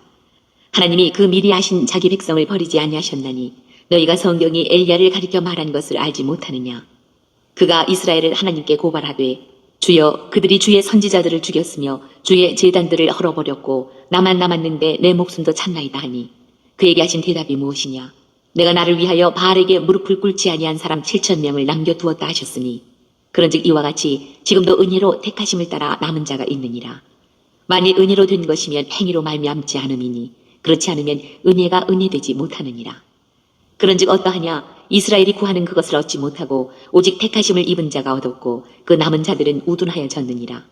하나님이 그 미리 아신 자기 백성을 버리지 아니하셨나니 너희가 성경이 엘리야를 가리켜 말한 것을 알지 못하느냐. 그가 이스라엘을 하나님께 고발하되 주여 그들이 주의 선지자들을 죽였으며 주의 제단들을 헐어버렸고 나만 남았는데 내 목숨도 찾나이다 하니 그에게 하신 대답이 무엇이냐. 내가 나를 위하여 바알에게 무릎을 꿇지 아니한 사람 7,000명을 남겨두었다 하셨으니 그런즉 이와 같이 지금도 은혜로 택하심을 따라 남은 자가 있느니라. 만일 은혜로 된 것이면 행위로 말미암지 않음이니 그렇지 않으면 은혜가 은혜되지 못하느니라. 그런즉 어떠하냐 이스라엘이 구하는 그것을 얻지 못하고 오직 택하심을 입은 자가 얻었고 그 남은 자들은 우둔하여졌느니라.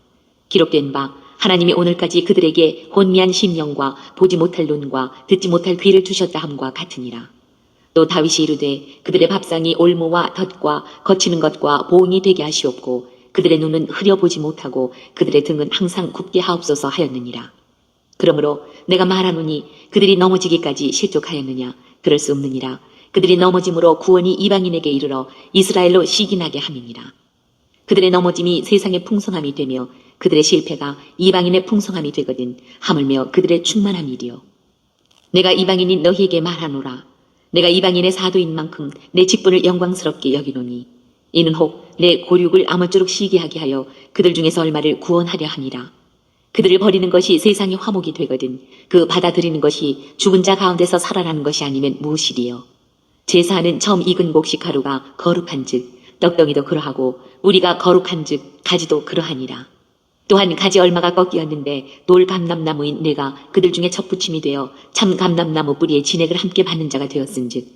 기록된 바 하나님이 오늘까지 그들에게 혼미한 심령과 보지 못할 눈과 듣지 못할 귀를 주셨다 함과 같으니라. 또 다윗이 이르되 그들의 밥상이 올무와 덫과 거치는 것과 보응이 되게 하시옵고 그들의 눈은 흐려보지 못하고 그들의 등은 항상 굽게 하옵소서 하였느니라. 그러므로 내가 말하노니 그들이 넘어지기까지 실족하였느냐 그럴 수 없느니라. 그들이 넘어짐으로 구원이 이방인에게 이르러 이스라엘로 시기나게 함이니라. 그들의 넘어짐이 세상의 풍성함이 되며 그들의 실패가 이방인의 풍성함이 되거든 하물며 그들의 충만함이리요. 내가 이방인인 너희에게 말하노라. 내가 이방인의 사도인 만큼 내 직분을 영광스럽게 여기노니 이는 혹 내 고륙을 아무쪼록 시기하게 하여 그들 중에서 얼마를 구원하려 함이라. 그들을 버리는 것이 세상의 화목이 되거든 그 받아들이는 것이 죽은 자 가운데서 살아나는 것이 아니면 무엇이리요. 제사하는 처음 익은 곡식 가루가 거룩한 즉 떡덩이도 그러하고 우리가 거룩한 즉 가지도 그러하니라. 또한 가지 얼마가 꺾이었는데 돌 감람나무인 내가 그들 중에 첫부침이 되어 참 감람나무 뿌리에 진액을 함께 받는 자가 되었은즉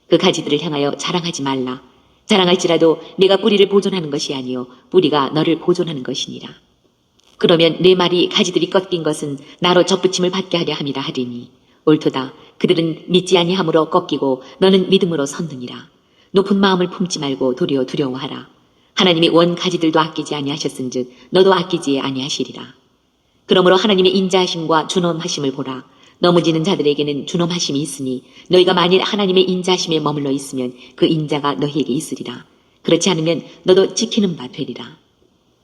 그 가지들을 향하여 자랑하지 말라. 자랑할지라도 내가 뿌리를 보존하는 것이 아니요 뿌리가 너를 보존하는 것이니라. 그러면 내 말이 가지들이 꺾인 것은 나로 첫부침을 받게 하려 함이라 하리니 옳도다. 그들은 믿지 아니함으로 꺾이고 너는 믿음으로 섰느니라. 높은 마음을 품지 말고 도리어 두려워하라. 하나님이 원 가지들도 아끼지 아니하셨은즉 너도 아끼지 아니하시리라. 그러므로 하나님의 인자하심과 준엄하심을 보라. 넘어지는 자들에게는 준엄하심이 있으니 너희가 만일 하나님의 인자하심에 머물러 있으면 그 인자가 너희에게 있으리라. 그렇지 않으면 너도 지키는 바 되리라.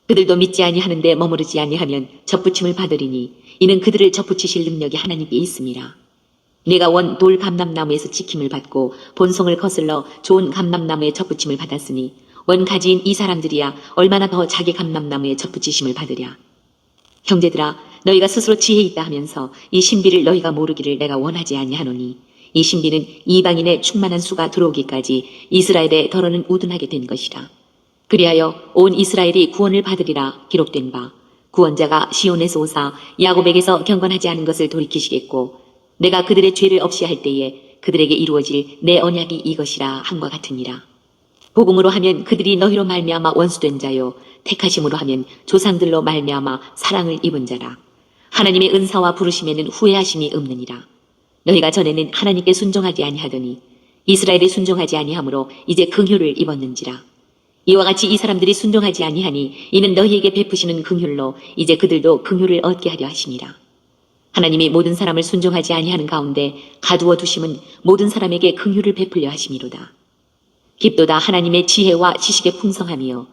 그들도 믿지 아니하는데 머무르지 아니하면 접붙임을 받으리니 이는 그들을 접붙이실 능력이 하나님께 있음이라. 내가 원 돌 감람나무에서 지킴을 받고 본성을 거슬러 좋은 감람나무에 접붙임을 받았으니 원 가지인 이 사람들이야 얼마나 더 자기 감람나무에 접붙이심을 받으랴. 형제들아 너희가 스스로 지혜 있다 하면서 이 신비를 너희가 모르기를 내가 원하지 아니하노니 이 신비는 이방인의 충만한 수가 들어오기까지 이스라엘의 더러는 우둔하게 된 것이라. 그리하여 온 이스라엘이 구원을 받으리라 기록된 바 구원자가 시온에서 오사 야곱에게서 경건하지 않은 것을 돌이키시겠고 내가 그들의 죄를 없이 할 때에 그들에게 이루어질 내 언약이 이것이라 함과 같으니라. 복음으로 하면 그들이 너희로 말미암아 원수된 자요 택하심으로 하면 조상들로 말미암아 사랑을 입은 자라. 하나님의 은사와 부르심에는 후회하심이 없느니라. 너희가 전에는 하나님께 순종하지 아니하더니 이스라엘에 순종하지 아니하므로 이제 긍휼을 입었는지라. 이와 같이 이 사람들이 순종하지 아니하니 이는 너희에게 베푸시는 긍휼로 이제 그들도 긍휼을 얻게 하려 하심이라. 하나님이 모든 사람을 순종하지 아니하는 가운데 가두어 두심은 모든 사람에게 긍휼을 베풀려 하심이로다. 깊도다 하나님의 지혜와 지식의 풍성함이요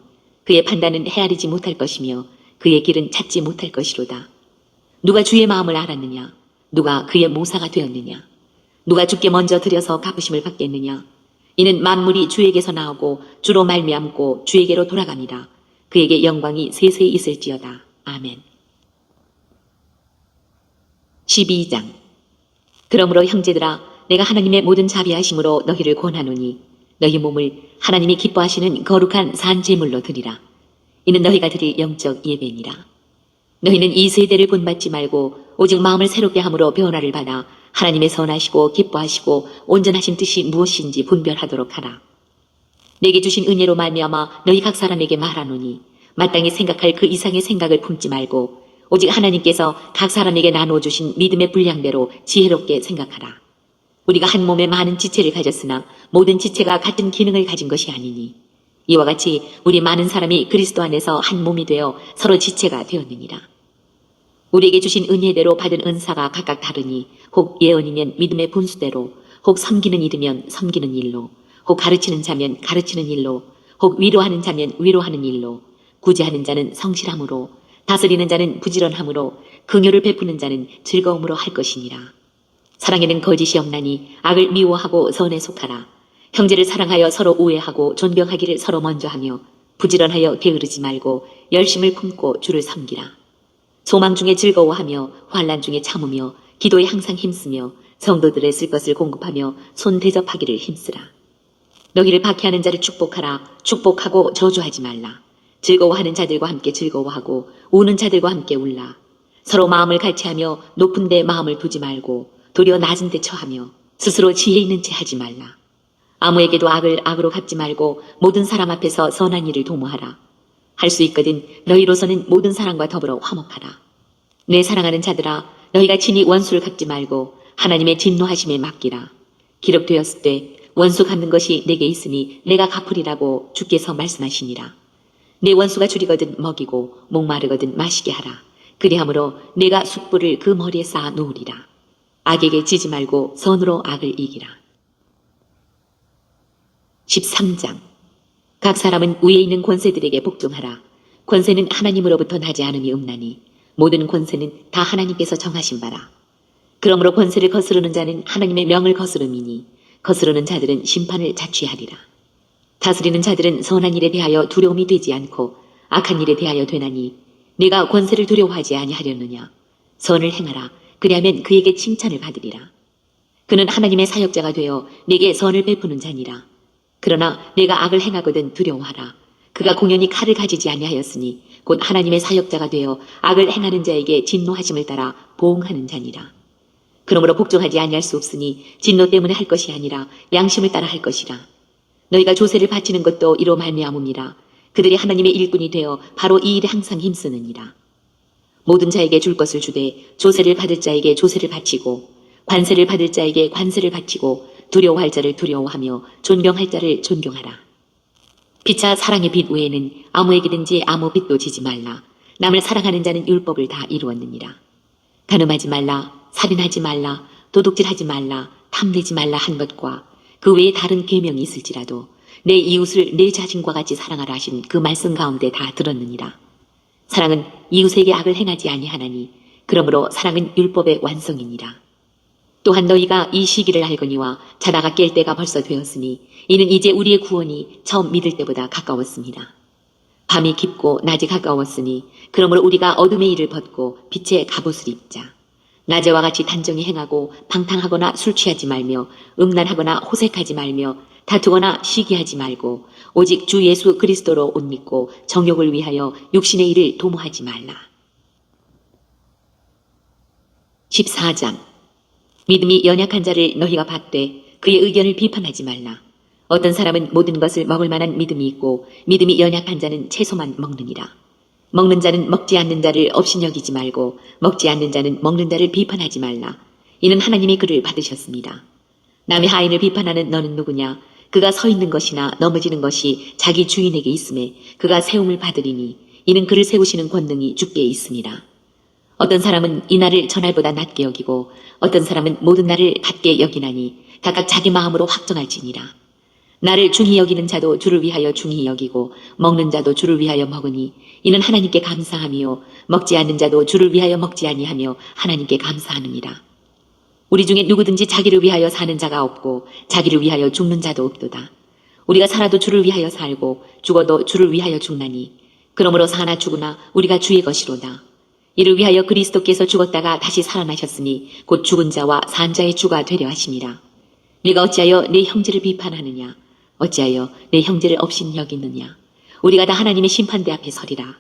그의 판단은 헤아리지 못할 것이며 그의 길은 찾지 못할 것이로다. 누가 주의 마음을 알았느냐? 누가 그의 모사가 되었느냐? 누가 주께 먼저 드려서 갚으심을 받겠느냐? 이는 만물이 주에게서 나오고 주로 말미암고 주에게로 돌아갑니다. 그에게 영광이 세세히 있을지어다. 아멘. 12장. 그러므로 형제들아, 내가 하나님의 모든 자비하심으로 너희를 권하노니 너희 몸을 하나님이 기뻐하시는 거룩한 산 제물로 드리라. 이는 너희가 드릴 영적 예배니라. 너희는 이 세대를 본받지 말고 오직 마음을 새롭게 함으로 변화를 받아 하나님의 선하시고 기뻐하시고 온전하신 뜻이 무엇인지 분별하도록 하라. 내게 주신 은혜로 말미암아 너희 각 사람에게 말하노니 마땅히 생각할 그 이상의 생각을 품지 말고 오직 하나님께서 각 사람에게 나누어 주신 믿음의 분량대로 지혜롭게 생각하라. 우리가 한 몸에 많은 지체를 가졌으나 모든 지체가 같은 기능을 가진 것이 아니니 이와 같이 우리 많은 사람이 그리스도 안에서 한 몸이 되어 서로 지체가 되었느니라. 우리에게 주신 은혜대로 받은 은사가 각각 다르니 혹 예언이면 믿음의 분수대로, 혹 섬기는 일이면 섬기는 일로, 혹 가르치는 자면 가르치는 일로, 혹 위로하는 자면 위로하는 일로, 구제하는 자는 성실함으로, 다스리는 자는 부지런함으로, 긍휼을 베푸는 자는 즐거움으로 할 것이니라. 사랑에는 거짓이 없나니 악을 미워하고 선에 속하라. 형제를 사랑하여 서로 우애하고 존경하기를 서로 먼저 하며 부지런하여 게으르지 말고 열심을 품고 주를 섬기라. 소망 중에 즐거워하며 환난 중에 참으며 기도에 항상 힘쓰며 성도들의 쓸 것을 공급하며 손 대접하기를 힘쓰라. 너희를 박해하는 자를 축복하라. 축복하고 저주하지 말라. 즐거워하는 자들과 함께 즐거워하고 우는 자들과 함께 울라. 서로 마음을 같이하며 높은 데 마음을 두지 말고 도리어 낮은 데 처하며 스스로 지혜 있는 채 하지 말라. 아무에게도 악을 악으로 갚지 말고 모든 사람 앞에서 선한 일을 도모하라. 할 수 있거든 너희로서는 모든 사람과 더불어 화목하라. 내 사랑하는 자들아, 너희가 친히 원수를 갚지 말고 하나님의 진노하심에 맡기라. 기록되었을 때 원수 갚는 것이 내게 있으니 내가 갚으리라고 주께서 말씀하시니라. 내 원수가 줄이거든 먹이고 목마르거든 마시게 하라. 그리함으로 내가 숯불을 그 머리에 쌓아 놓으리라. 악에게 지지 말고 선으로 악을 이기라. 13장. 각 사람은 위에 있는 권세들에게 복종하라. 권세는 하나님으로부터 나지 않음이 없나니 모든 권세는 다 하나님께서 정하신 바라. 그러므로 권세를 거스르는 자는 하나님의 명을 거스름이니 거스르는 자들은 심판을 자취하리라. 다스리는 자들은 선한 일에 대하여 두려움이 되지 않고 악한 일에 대하여 되나니 네가 권세를 두려워하지 아니하려느냐. 선을 행하라. 그리하면 그에게 칭찬을 받으리라. 그는 하나님의 사역자가 되어 내게 선을 베푸는 자니라. 그러나 내가 악을 행하거든 두려워하라. 그가 공연히 칼을 가지지 아니하였으니 곧 하나님의 사역자가 되어 악을 행하는 자에게 진노하심을 따라 보응하는 자니라. 그러므로 복종하지 아니할 수 없으니 진노 때문에 할 것이 아니라 양심을 따라 할 것이라. 너희가 조세를 바치는 것도 이로 말미암음이라. 그들이 하나님의 일꾼이 되어 바로 이 일에 항상 힘쓰느니라. 모든 자에게 줄 것을 주되 조세를 받을 자에게 조세를 바치고 관세를 받을 자에게 관세를 바치고 두려워할 자를 두려워하며 존경할 자를 존경하라. 피차 사랑의 빛 외에는 아무에게든지 아무 빛도 지지 말라. 남을 사랑하는 자는 율법을 다 이루었느니라. 간음하지 말라, 살인하지 말라, 도둑질하지 말라, 탐내지 말라 한 것과 그 외에 다른 계명이 있을지라도 내 이웃을 내 자신과 같이 사랑하라 하신 그 말씀 가운데 다 들었느니라. 사랑은 이웃에게 악을 행하지 아니하나니 그러므로 사랑은 율법의 완성이니라. 또한 너희가 이 시기를 알거니와 자다가 깰 때가 벌써 되었으니 이는 이제 우리의 구원이 처음 믿을 때보다 가까웠습니다. 밤이 깊고 낮이 가까웠으니 그러므로 우리가 어둠의 일을 벗고 빛의 갑옷을 입자. 낮에와 같이 단정히 행하고 방탕하거나 술 취하지 말며 음란하거나 호색하지 말며 다투거나 시기하지 말고 오직 주 예수 그리스도로 옷 입고 정욕을 위하여 육신의 일을 도모하지 말라. 14장. 믿음이 연약한 자를 너희가 받되 그의 의견을 비판하지 말라. 어떤 사람은 모든 것을 먹을 만한 믿음이 있고 믿음이 연약한 자는 채소만 먹느니라. 먹는 자는 먹지 않는 자를 업신여기지 말고 먹지 않는 자는 먹는 자를 비판하지 말라. 이는 하나님이 그를 받으셨습니다. 남의 하인을 비판하는 너는 누구냐? 그가 서 있는 것이나 넘어지는 것이 자기 주인에게 있음에 그가 세움을 받으리니 이는 그를 세우시는 권능이 주께 있습니다. 어떤 사람은 이 날을 전날보다 낮게 여기고 어떤 사람은 모든 날을 같게 여기나니 각각 자기 마음으로 확정할지니라. 나를 중히 여기는 자도 주를 위하여 중히 여기고 먹는 자도 주를 위하여 먹으니 이는 하나님께 감사하며 먹지 않는 자도 주를 위하여 먹지 아니하며 하나님께 감사하느니라. 우리 중에 누구든지 자기를 위하여 사는 자가 없고 자기를 위하여 죽는 자도 없도다. 우리가 살아도 주를 위하여 살고 죽어도 주를 위하여 죽나니 그러므로 사나 죽으나 우리가 주의 것이로다. 이를 위하여 그리스도께서 죽었다가 다시 살아나셨으니 곧 죽은 자와 산 자의 주가 되려 하심이라. 네가 어찌하여 내 형제를 비판하느냐? 어찌하여 내 형제를 업신 여기느냐? 우리가 다 하나님의 심판대 앞에 서리라.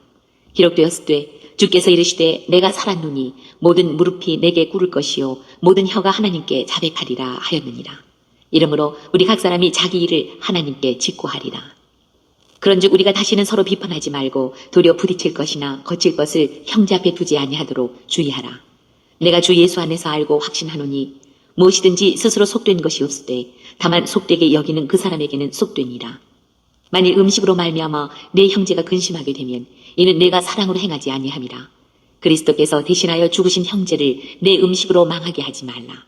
기록되었으되 주께서 이르시되 내가 살았노니 모든 무릎이 내게 꿇을 것이요 모든 혀가 하나님께 자백하리라 하였느니라. 이러므로 우리 각 사람이 자기 일을 하나님께 직고하리라. 그런즉 우리가 다시는 서로 비판하지 말고 도리어 부딪힐 것이나 거칠 것을 형제 앞에 두지 아니하도록 주의하라. 내가 주 예수 안에서 알고 확신하노니 무엇이든지 스스로 속된 것이 없으되 다만 속되게 여기는 그 사람에게는 속되니라. 만일 음식으로 말미암아 내 형제가 근심하게 되면 이는 내가 사랑으로 행하지 아니함이라. 그리스도께서 대신하여 죽으신 형제를 내 음식으로 망하게 하지 말라.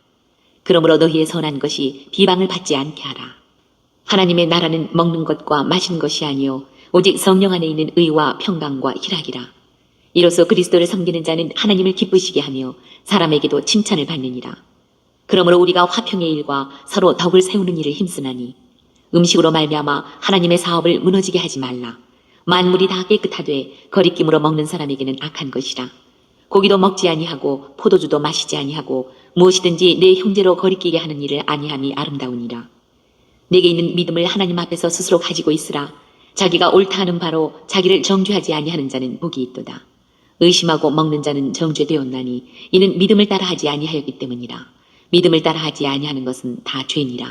그러므로 너희의 선한 것이 비방을 받지 않게 하라. 하나님의 나라는 먹는 것과 마시는 것이 아니요 오직 성령 안에 있는 의와 평강과 희락이라. 이로써 그리스도를 섬기는 자는 하나님을 기쁘시게 하며 사람에게도 칭찬을 받느니라. 그러므로 우리가 화평의 일과 서로 덕을 세우는 일을 힘쓰나니 음식으로 말미암아 하나님의 사업을 무너지게 하지 말라. 만물이 다 깨끗하되 거리낌으로 먹는 사람에게는 악한 것이라. 고기도 먹지 아니하고 포도주도 마시지 아니하고 무엇이든지 내 형제로 거리끼게 하는 일을 아니함이 아름다우니라. 내게 있는 믿음을 하나님 앞에서 스스로 가지고 있으라. 자기가 옳다 하는 바로 자기를 정죄하지 아니하는 자는 복이 있도다. 의심하고 먹는 자는 정죄되었나니 이는 믿음을 따라 하지 아니하였기 때문이라. 믿음을 따라 하지 아니하는 것은 다 죄니라.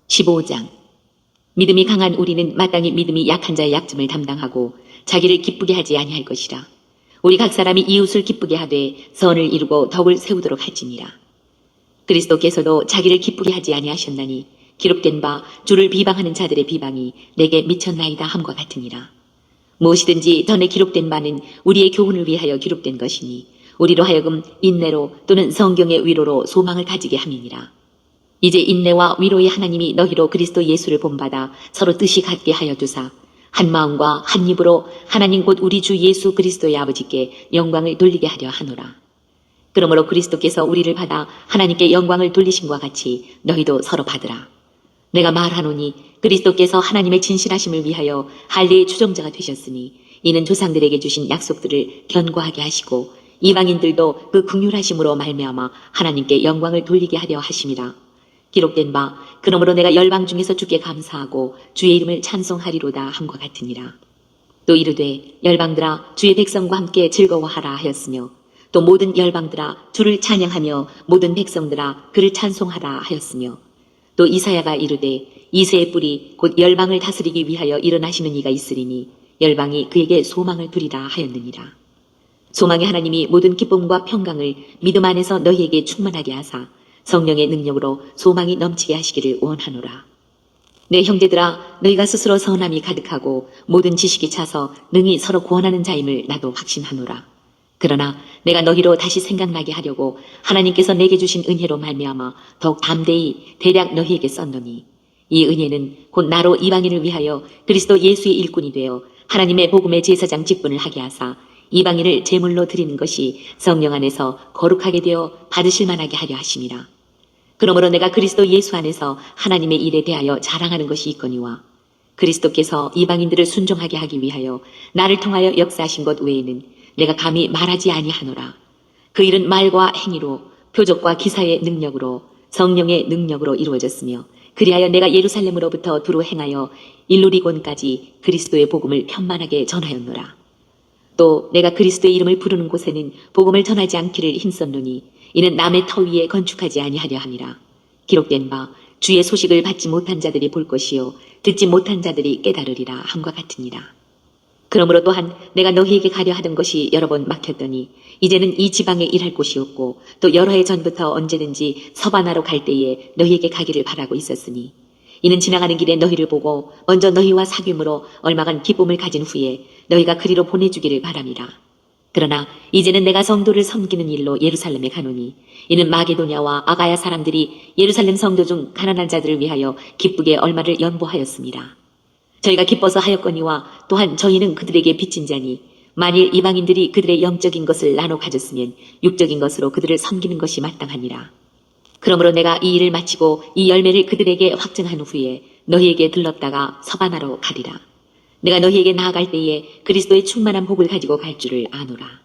15장. 믿음이 강한 우리는 마땅히 믿음이 약한 자의 약점을 담당하고 자기를 기쁘게 하지 아니할 것이라. 우리 각 사람이 이웃을 기쁘게 하되 선을 이루고 덕을 세우도록 할지니라. 그리스도께서도 자기를 기쁘게 하지 아니하셨나니 기록된 바 주를 비방하는 자들의 비방이 내게 미쳤나이다 함과 같으니라. 무엇이든지 전에 기록된 바는 우리의 교훈을 위하여 기록된 것이니 우리로 하여금 인내로 또는 성경의 위로로 소망을 가지게 함이니라. 이제 인내와 위로의 하나님이 너희로 그리스도 예수를 본받아 서로 뜻이 같게 하여 두사 한 마음과 한 입으로 하나님 곧 우리 주 예수 그리스도의 아버지께 영광을 돌리게 하려 하노라. 그러므로 그리스도께서 우리를 받아 하나님께 영광을 돌리심과 같이 너희도 서로 받으라. 내가 말하노니 그리스도께서 하나님의 진실하심을 위하여 할례의 추종자가 되셨으니 이는 조상들에게 주신 약속들을 견고하게 하시고 이방인들도 그 긍휼하심으로 말미암아 하나님께 영광을 돌리게 하려 하심이라. 기록된 바 그러므로 내가 열방 중에서 주께 감사하고 주의 이름을 찬송하리로다 함과 같으니라. 또 이르되 열방들아 주의 백성과 함께 즐거워하라 하였으며 또 모든 열방들아 주를 찬양하며 모든 백성들아 그를 찬송하라 하였으며 또 이사야가 이르되 이새의 뿔이 곧 열방을 다스리기 위하여 일어나시는 이가 있으리니 열방이 그에게 소망을 두리라 하였느니라. 소망의 하나님이 모든 기쁨과 평강을 믿음 안에서 너희에게 충만하게 하사 성령의 능력으로 소망이 넘치게 하시기를 원하노라. 내 형제들아 너희가 스스로 선함이 가득하고 모든 지식이 차서 능히 서로 구원하는 자임을 나도 확신하노라. 그러나 내가 너희로 다시 생각나게 하려고 하나님께서 내게 주신 은혜로 말미암아 더욱 담대히 대략 너희에게 썼노니 이 은혜는 곧 나로 이방인을 위하여 그리스도 예수의 일꾼이 되어 하나님의 복음의 제사장 직분을 하게 하사 이방인을 제물로 드리는 것이 성령 안에서 거룩하게 되어 받으실 만하게 하려 하심이라. 그러므로 내가 그리스도 예수 안에서 하나님의 일에 대하여 자랑하는 것이 있거니와 그리스도께서 이방인들을 순종하게 하기 위하여 나를 통하여 역사하신 것 외에는 내가 감히 말하지 아니하노라. 그 일은 말과 행위로 표적과 기사의 능력으로 성령의 능력으로 이루어졌으며 그리하여 내가 예루살렘으로부터 두루 행하여 일루리곤까지 그리스도의 복음을 편만하게 전하였노라. 또 내가 그리스도의 이름을 부르는 곳에는 복음을 전하지 않기를 힘썼노니 이는 남의 터 위에 건축하지 아니하려 함이라. 기록된 바 주의 소식을 받지 못한 자들이 볼 것이요 듣지 못한 자들이 깨달으리라 함과 같으니라. 그러므로 또한 내가 너희에게 가려 하던 것이 여러 번 막혔더니 이제는 이 지방에 일할 곳이 없고 또 여러 해 전부터 언제든지 서바나로 갈 때에 너희에게 가기를 바라고 있었으니 이는 지나가는 길에 너희를 보고 먼저 너희와 사귐으로 얼마간 기쁨을 가진 후에 너희가 그리로 보내주기를 바람이라. 그러나 이제는 내가 성도를 섬기는 일로 예루살렘에 가노니 이는 마게도냐와 아가야 사람들이 예루살렘 성도 중 가난한 자들을 위하여 기쁘게 얼마를 연보하였습니다. 저희가 기뻐서 하였거니와 또한 저희는 그들에게 빚진 자니 만일 이방인들이 그들의 영적인 것을 나눠 가졌으면 육적인 것으로 그들을 섬기는 것이 마땅하니라. 그러므로 내가 이 일을 마치고 이 열매를 그들에게 확증한 후에 너희에게 들렀다가 서바나로 가리라. 내가 너희에게 나아갈 때에 그리스도의 충만한 복을 가지고 갈 줄을 아노라.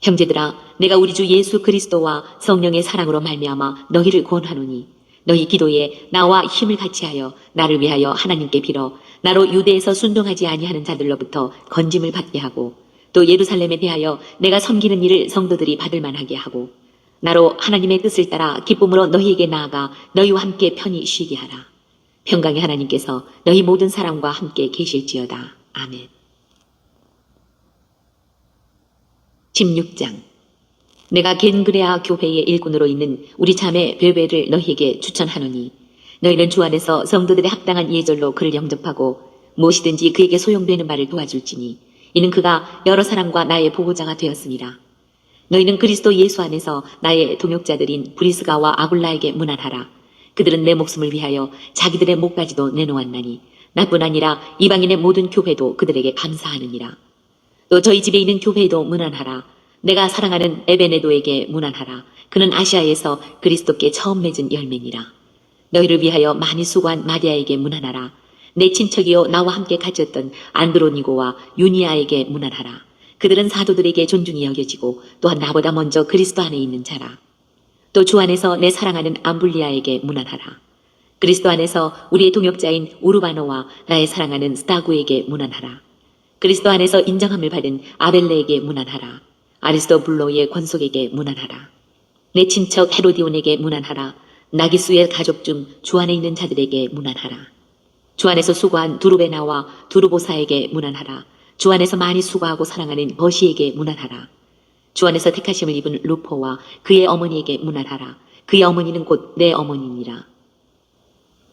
형제들아, 내가 우리 주 예수 그리스도와 성령의 사랑으로 말미암아 너희를 권하노니 너희 기도에 나와 힘을 같이하여 나를 위하여 하나님께 빌어 나로 유대에서 순종하지 아니하는 자들로부터 건짐을 받게 하고 또 예루살렘에 대하여 내가 섬기는 일을 성도들이 받을 만하게 하고 나로 하나님의 뜻을 따라 기쁨으로 너희에게 나아가 너희와 함께 편히 쉬게 하라. 평강의 하나님께서 너희 모든 사람과 함께 계실지어다. 아멘. 16장. 내가 겐그레아 교회의 일꾼으로 있는 우리 자매 베베를 너희에게 추천하노니 너희는 주 안에서 성도들의 합당한 예절로 그를 영접하고 무엇이든지 그에게 소용되는 바를 도와줄지니 이는 그가 여러 사람과 나의 보호자가 되었으니라. 너희는 그리스도 예수 안에서 나의 동역자들인 브리스가와 아굴라에게 문안하라. 그들은 내 목숨을 위하여 자기들의 목까지도 내놓았나니 나뿐 아니라 이방인의 모든 교회도 그들에게 감사하느니라. 또 저희 집에 있는 교회에도 문안하라. 내가 사랑하는 에베네도에게 문안하라. 그는 아시아에서 그리스도께 처음 맺은 열매니라. 너희를 위하여 많이 수고한 마리아에게 문안하라. 내 친척이요 나와 함께 갇혔던 안드로니고와 유니아에게 문안하라. 그들은 사도들에게 존중이 여겨지고 또한 나보다 먼저 그리스도 안에 있는 자라. 또 주 안에서 내 사랑하는 암블리아에게 문안하라. 그리스도 안에서 우리의 동역자인 우르바노와 나의 사랑하는 스타구에게 문안하라. 그리스도 안에서 인정함을 받은 아벨레에게 문안하라. 아리스토블로의 권속에게 문안하라. 내 친척 헤로디온에게 문안하라. 나기수의 가족 중 주 안에 있는 자들에게 문안하라. 주 안에서 수고한 두루베나와 두루보사에게 문안하라. 주 안에서 많이 수고하고 사랑하는 버시에게 문안하라. 주 안에서 택하심을 입은 루포와 그의 어머니에게 문안하라. 그의 어머니는 곧 내 어머니니라.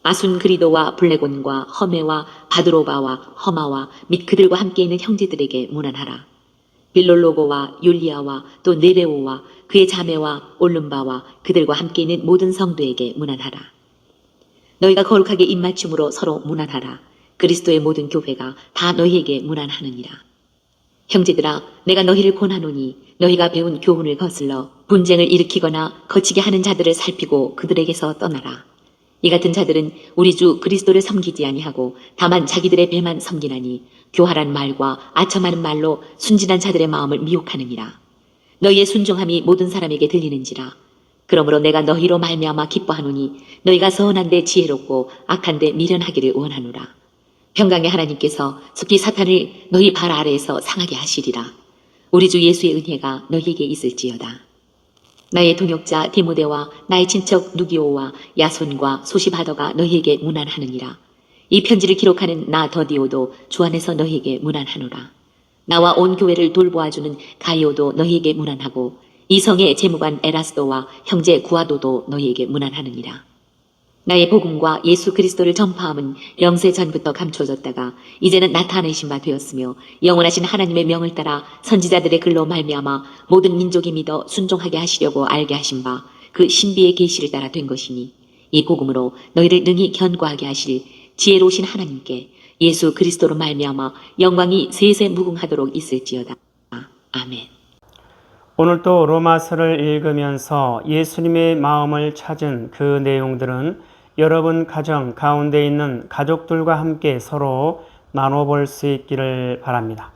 아순그리도와 블레곤과 허메와 바드로바와 허마와 및 그들과 함께 있는 형제들에게 문안하라. 빌롤로고와 율리아와 또 네레오와 그의 자매와 올름바와 그들과 함께 있는 모든 성도에게 문안하라. 너희가 거룩하게 입맞춤으로 서로 문안하라. 그리스도의 모든 교회가 다 너희에게 문안하느니라. 형제들아, 내가 너희를 권하노니 너희가 배운 교훈을 거슬러 분쟁을 일으키거나 거치게 하는 자들을 살피고 그들에게서 떠나라. 이 같은 자들은 우리 주 그리스도를 섬기지 아니하고 다만 자기들의 배만 섬기나니 교활한 말과 아첨하는 말로 순진한 자들의 마음을 미혹하느니라. 너희의 순종함이 모든 사람에게 들리는지라. 그러므로 내가 너희로 말미암아 기뻐하노니 너희가 선한데 지혜롭고 악한데 미련하기를 원하노라. 평강의 하나님께서 속히 사탄을 너희 발 아래에서 상하게 하시리라. 우리 주 예수의 은혜가 너희에게 있을지어다. 나의 동역자 디모데와 나의 친척 누기오와 야손과 소시바더가 너희에게 문안하느니라. 이 편지를 기록하는 나 더디오도 주 안에서 너희에게 문안하노라. 나와 온 교회를 돌보아주는 가이오도 너희에게 문안하고 이 성의 재무관 에라스도와 형제 구아도도 너희에게 문안하느니라. 나의 복음과 예수 그리스도를 전파함은 영세 전부터 감춰졌다가 이제는 나타내신 바 되었으며 영원하신 하나님의 명을 따라 선지자들의 글로 말미암아 모든 민족이 믿어 순종하게 하시려고 알게 하신 바 그 신비의 계시를 따라 된 것이니 이 복음으로 너희를 능히 견고하게 하실 지혜로우신 하나님께 예수 그리스도로 말미암아 영광이 세세 무궁하도록 있을지어다. 아멘. 오늘도 로마서를 읽으면서 예수님의 마음을 찾은 그 내용들은 여러분 가정 가운데 있는 가족들과 함께 서로 나눠볼 수 있기를 바랍니다.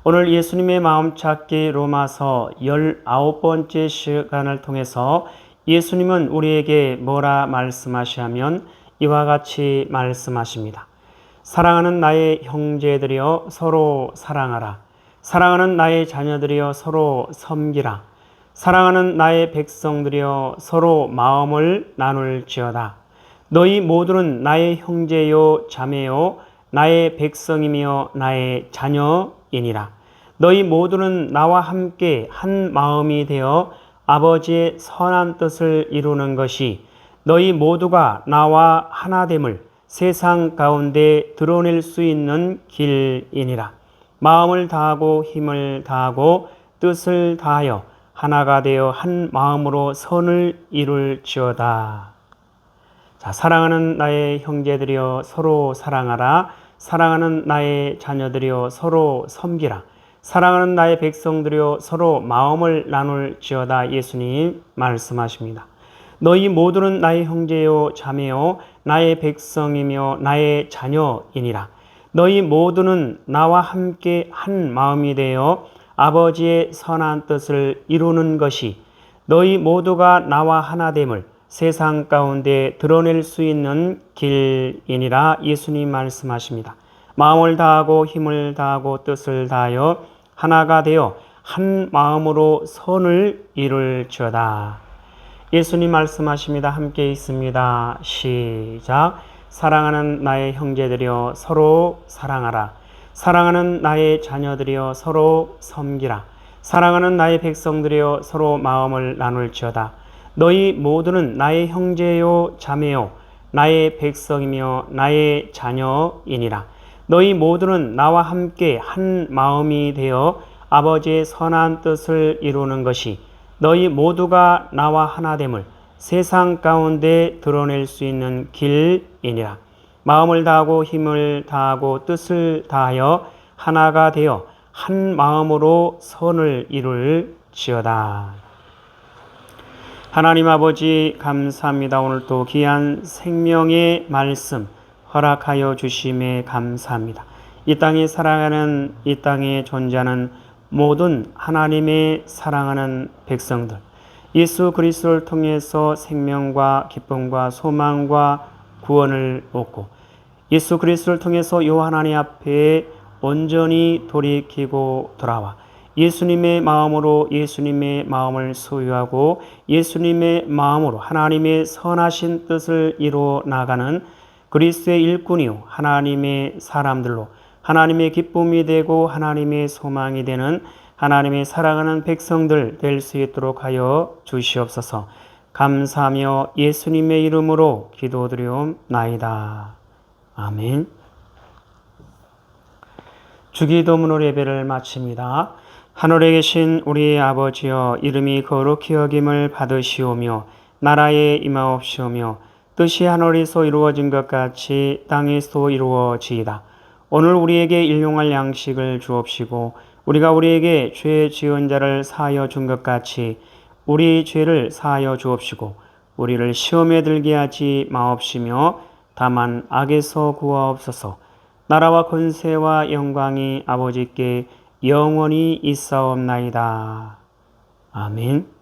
오늘 예수님의 마음 찾기 로마서 19번째 시간을 통해서 예수님은 우리에게 뭐라 말씀하시냐면 이와 같이 말씀하십니다. 사랑하는 나의 형제들이여 서로 사랑하라. 사랑하는 나의 자녀들이여 서로 섬기라. 사랑하는 나의 백성들이여 서로 마음을 나눌지어다. 너희 모두는 나의 형제요 자매요 나의 백성이며 나의 자녀이니라. 너희 모두는 나와 함께 한 마음이 되어 아버지의 선한 뜻을 이루는 것이 너희 모두가 나와 하나됨을 세상 가운데 드러낼 수 있는 길이니라. 마음을 다하고 힘을 다하고 뜻을 다하여 하나가 되어 한 마음으로 선을 이룰지어다. 자, 사랑하는 나의 형제들이여 서로 사랑하라. 사랑하는 나의 자녀들이여 서로 섬기라. 사랑하는 나의 백성들이여 서로 마음을 나눌지어다. 예수님 말씀하십니다. 너희 모두는 나의 형제요 자매요 나의 백성이며 나의 자녀이니라. 너희 모두는 나와 함께 한 마음이 되어 아버지의 선한 뜻을 이루는 것이 너희 모두가 나와 하나됨을 세상 가운데 드러낼 수 있는 길이니라. 예수님 말씀하십니다. 마음을 다하고 힘을 다하고 뜻을 다하여 하나가 되어 한 마음으로 선을 이룰지어다. 예수님 말씀하십니다. 함께 있습니다. 시작. 사랑하는 나의 형제들이여 서로 사랑하라. 사랑하는 나의 자녀들이여 서로 섬기라. 사랑하는 나의 백성들이여 서로 마음을 나눌지어다. 너희 모두는 나의 형제요 자매요 나의 백성이며 나의 자녀이니라. 너희 모두는 나와 함께 한 마음이 되어 아버지의 선한 뜻을 이루는 것이 너희 모두가 나와 하나됨을 세상 가운데 드러낼 수 있는 길이니라. 마음을 다하고 힘을 다하고 뜻을 다하여 하나가 되어 한 마음으로 선을 이룰지어다. 하나님 아버지 감사합니다. 오늘 또 귀한 생명의 말씀 허락하여 주심에 감사합니다. 이 땅에 살아가는 이 땅에 존재하는 모든 하나님의 사랑하는 백성들, 예수 그리스도를 통해서 생명과 기쁨과 소망과 구원을 얻고 예수 그리스도를 통해서 요 하나님 앞에 온전히 돌이키고 돌아와 예수님의 마음으로 예수님의 마음을 소유하고 예수님의 마음으로 하나님의 선하신 뜻을 이루어 나가는 그리스도의 일꾼이요 하나님의 사람들로 하나님의 기쁨이 되고 하나님의 소망이 되는 하나님의 사랑하는 백성들 될 수 있도록 하여 주시옵소서. 감사하며 예수님의 이름으로 기도드리옵나이다. 아멘. 주기도문으로 예배를 마칩니다. 하늘에 계신 우리 아버지여, 이름이 거룩히 여김을 받으시오며 나라에 임하옵시오며 뜻이 하늘에서 이루어진 것 같이 땅에서도 이루어지이다. 오늘 우리에게 일용할 양식을 주옵시고 우리가 우리에게 죄 지은 자를 사하여 준 것 같이 우리 죄를 사하여 주옵시고 우리를 시험에 들게 하지 마옵시며 다만 악에서 구하옵소서. 나라와 권세와 영광이 아버지께 영원히 있사옵나이다. 아멘.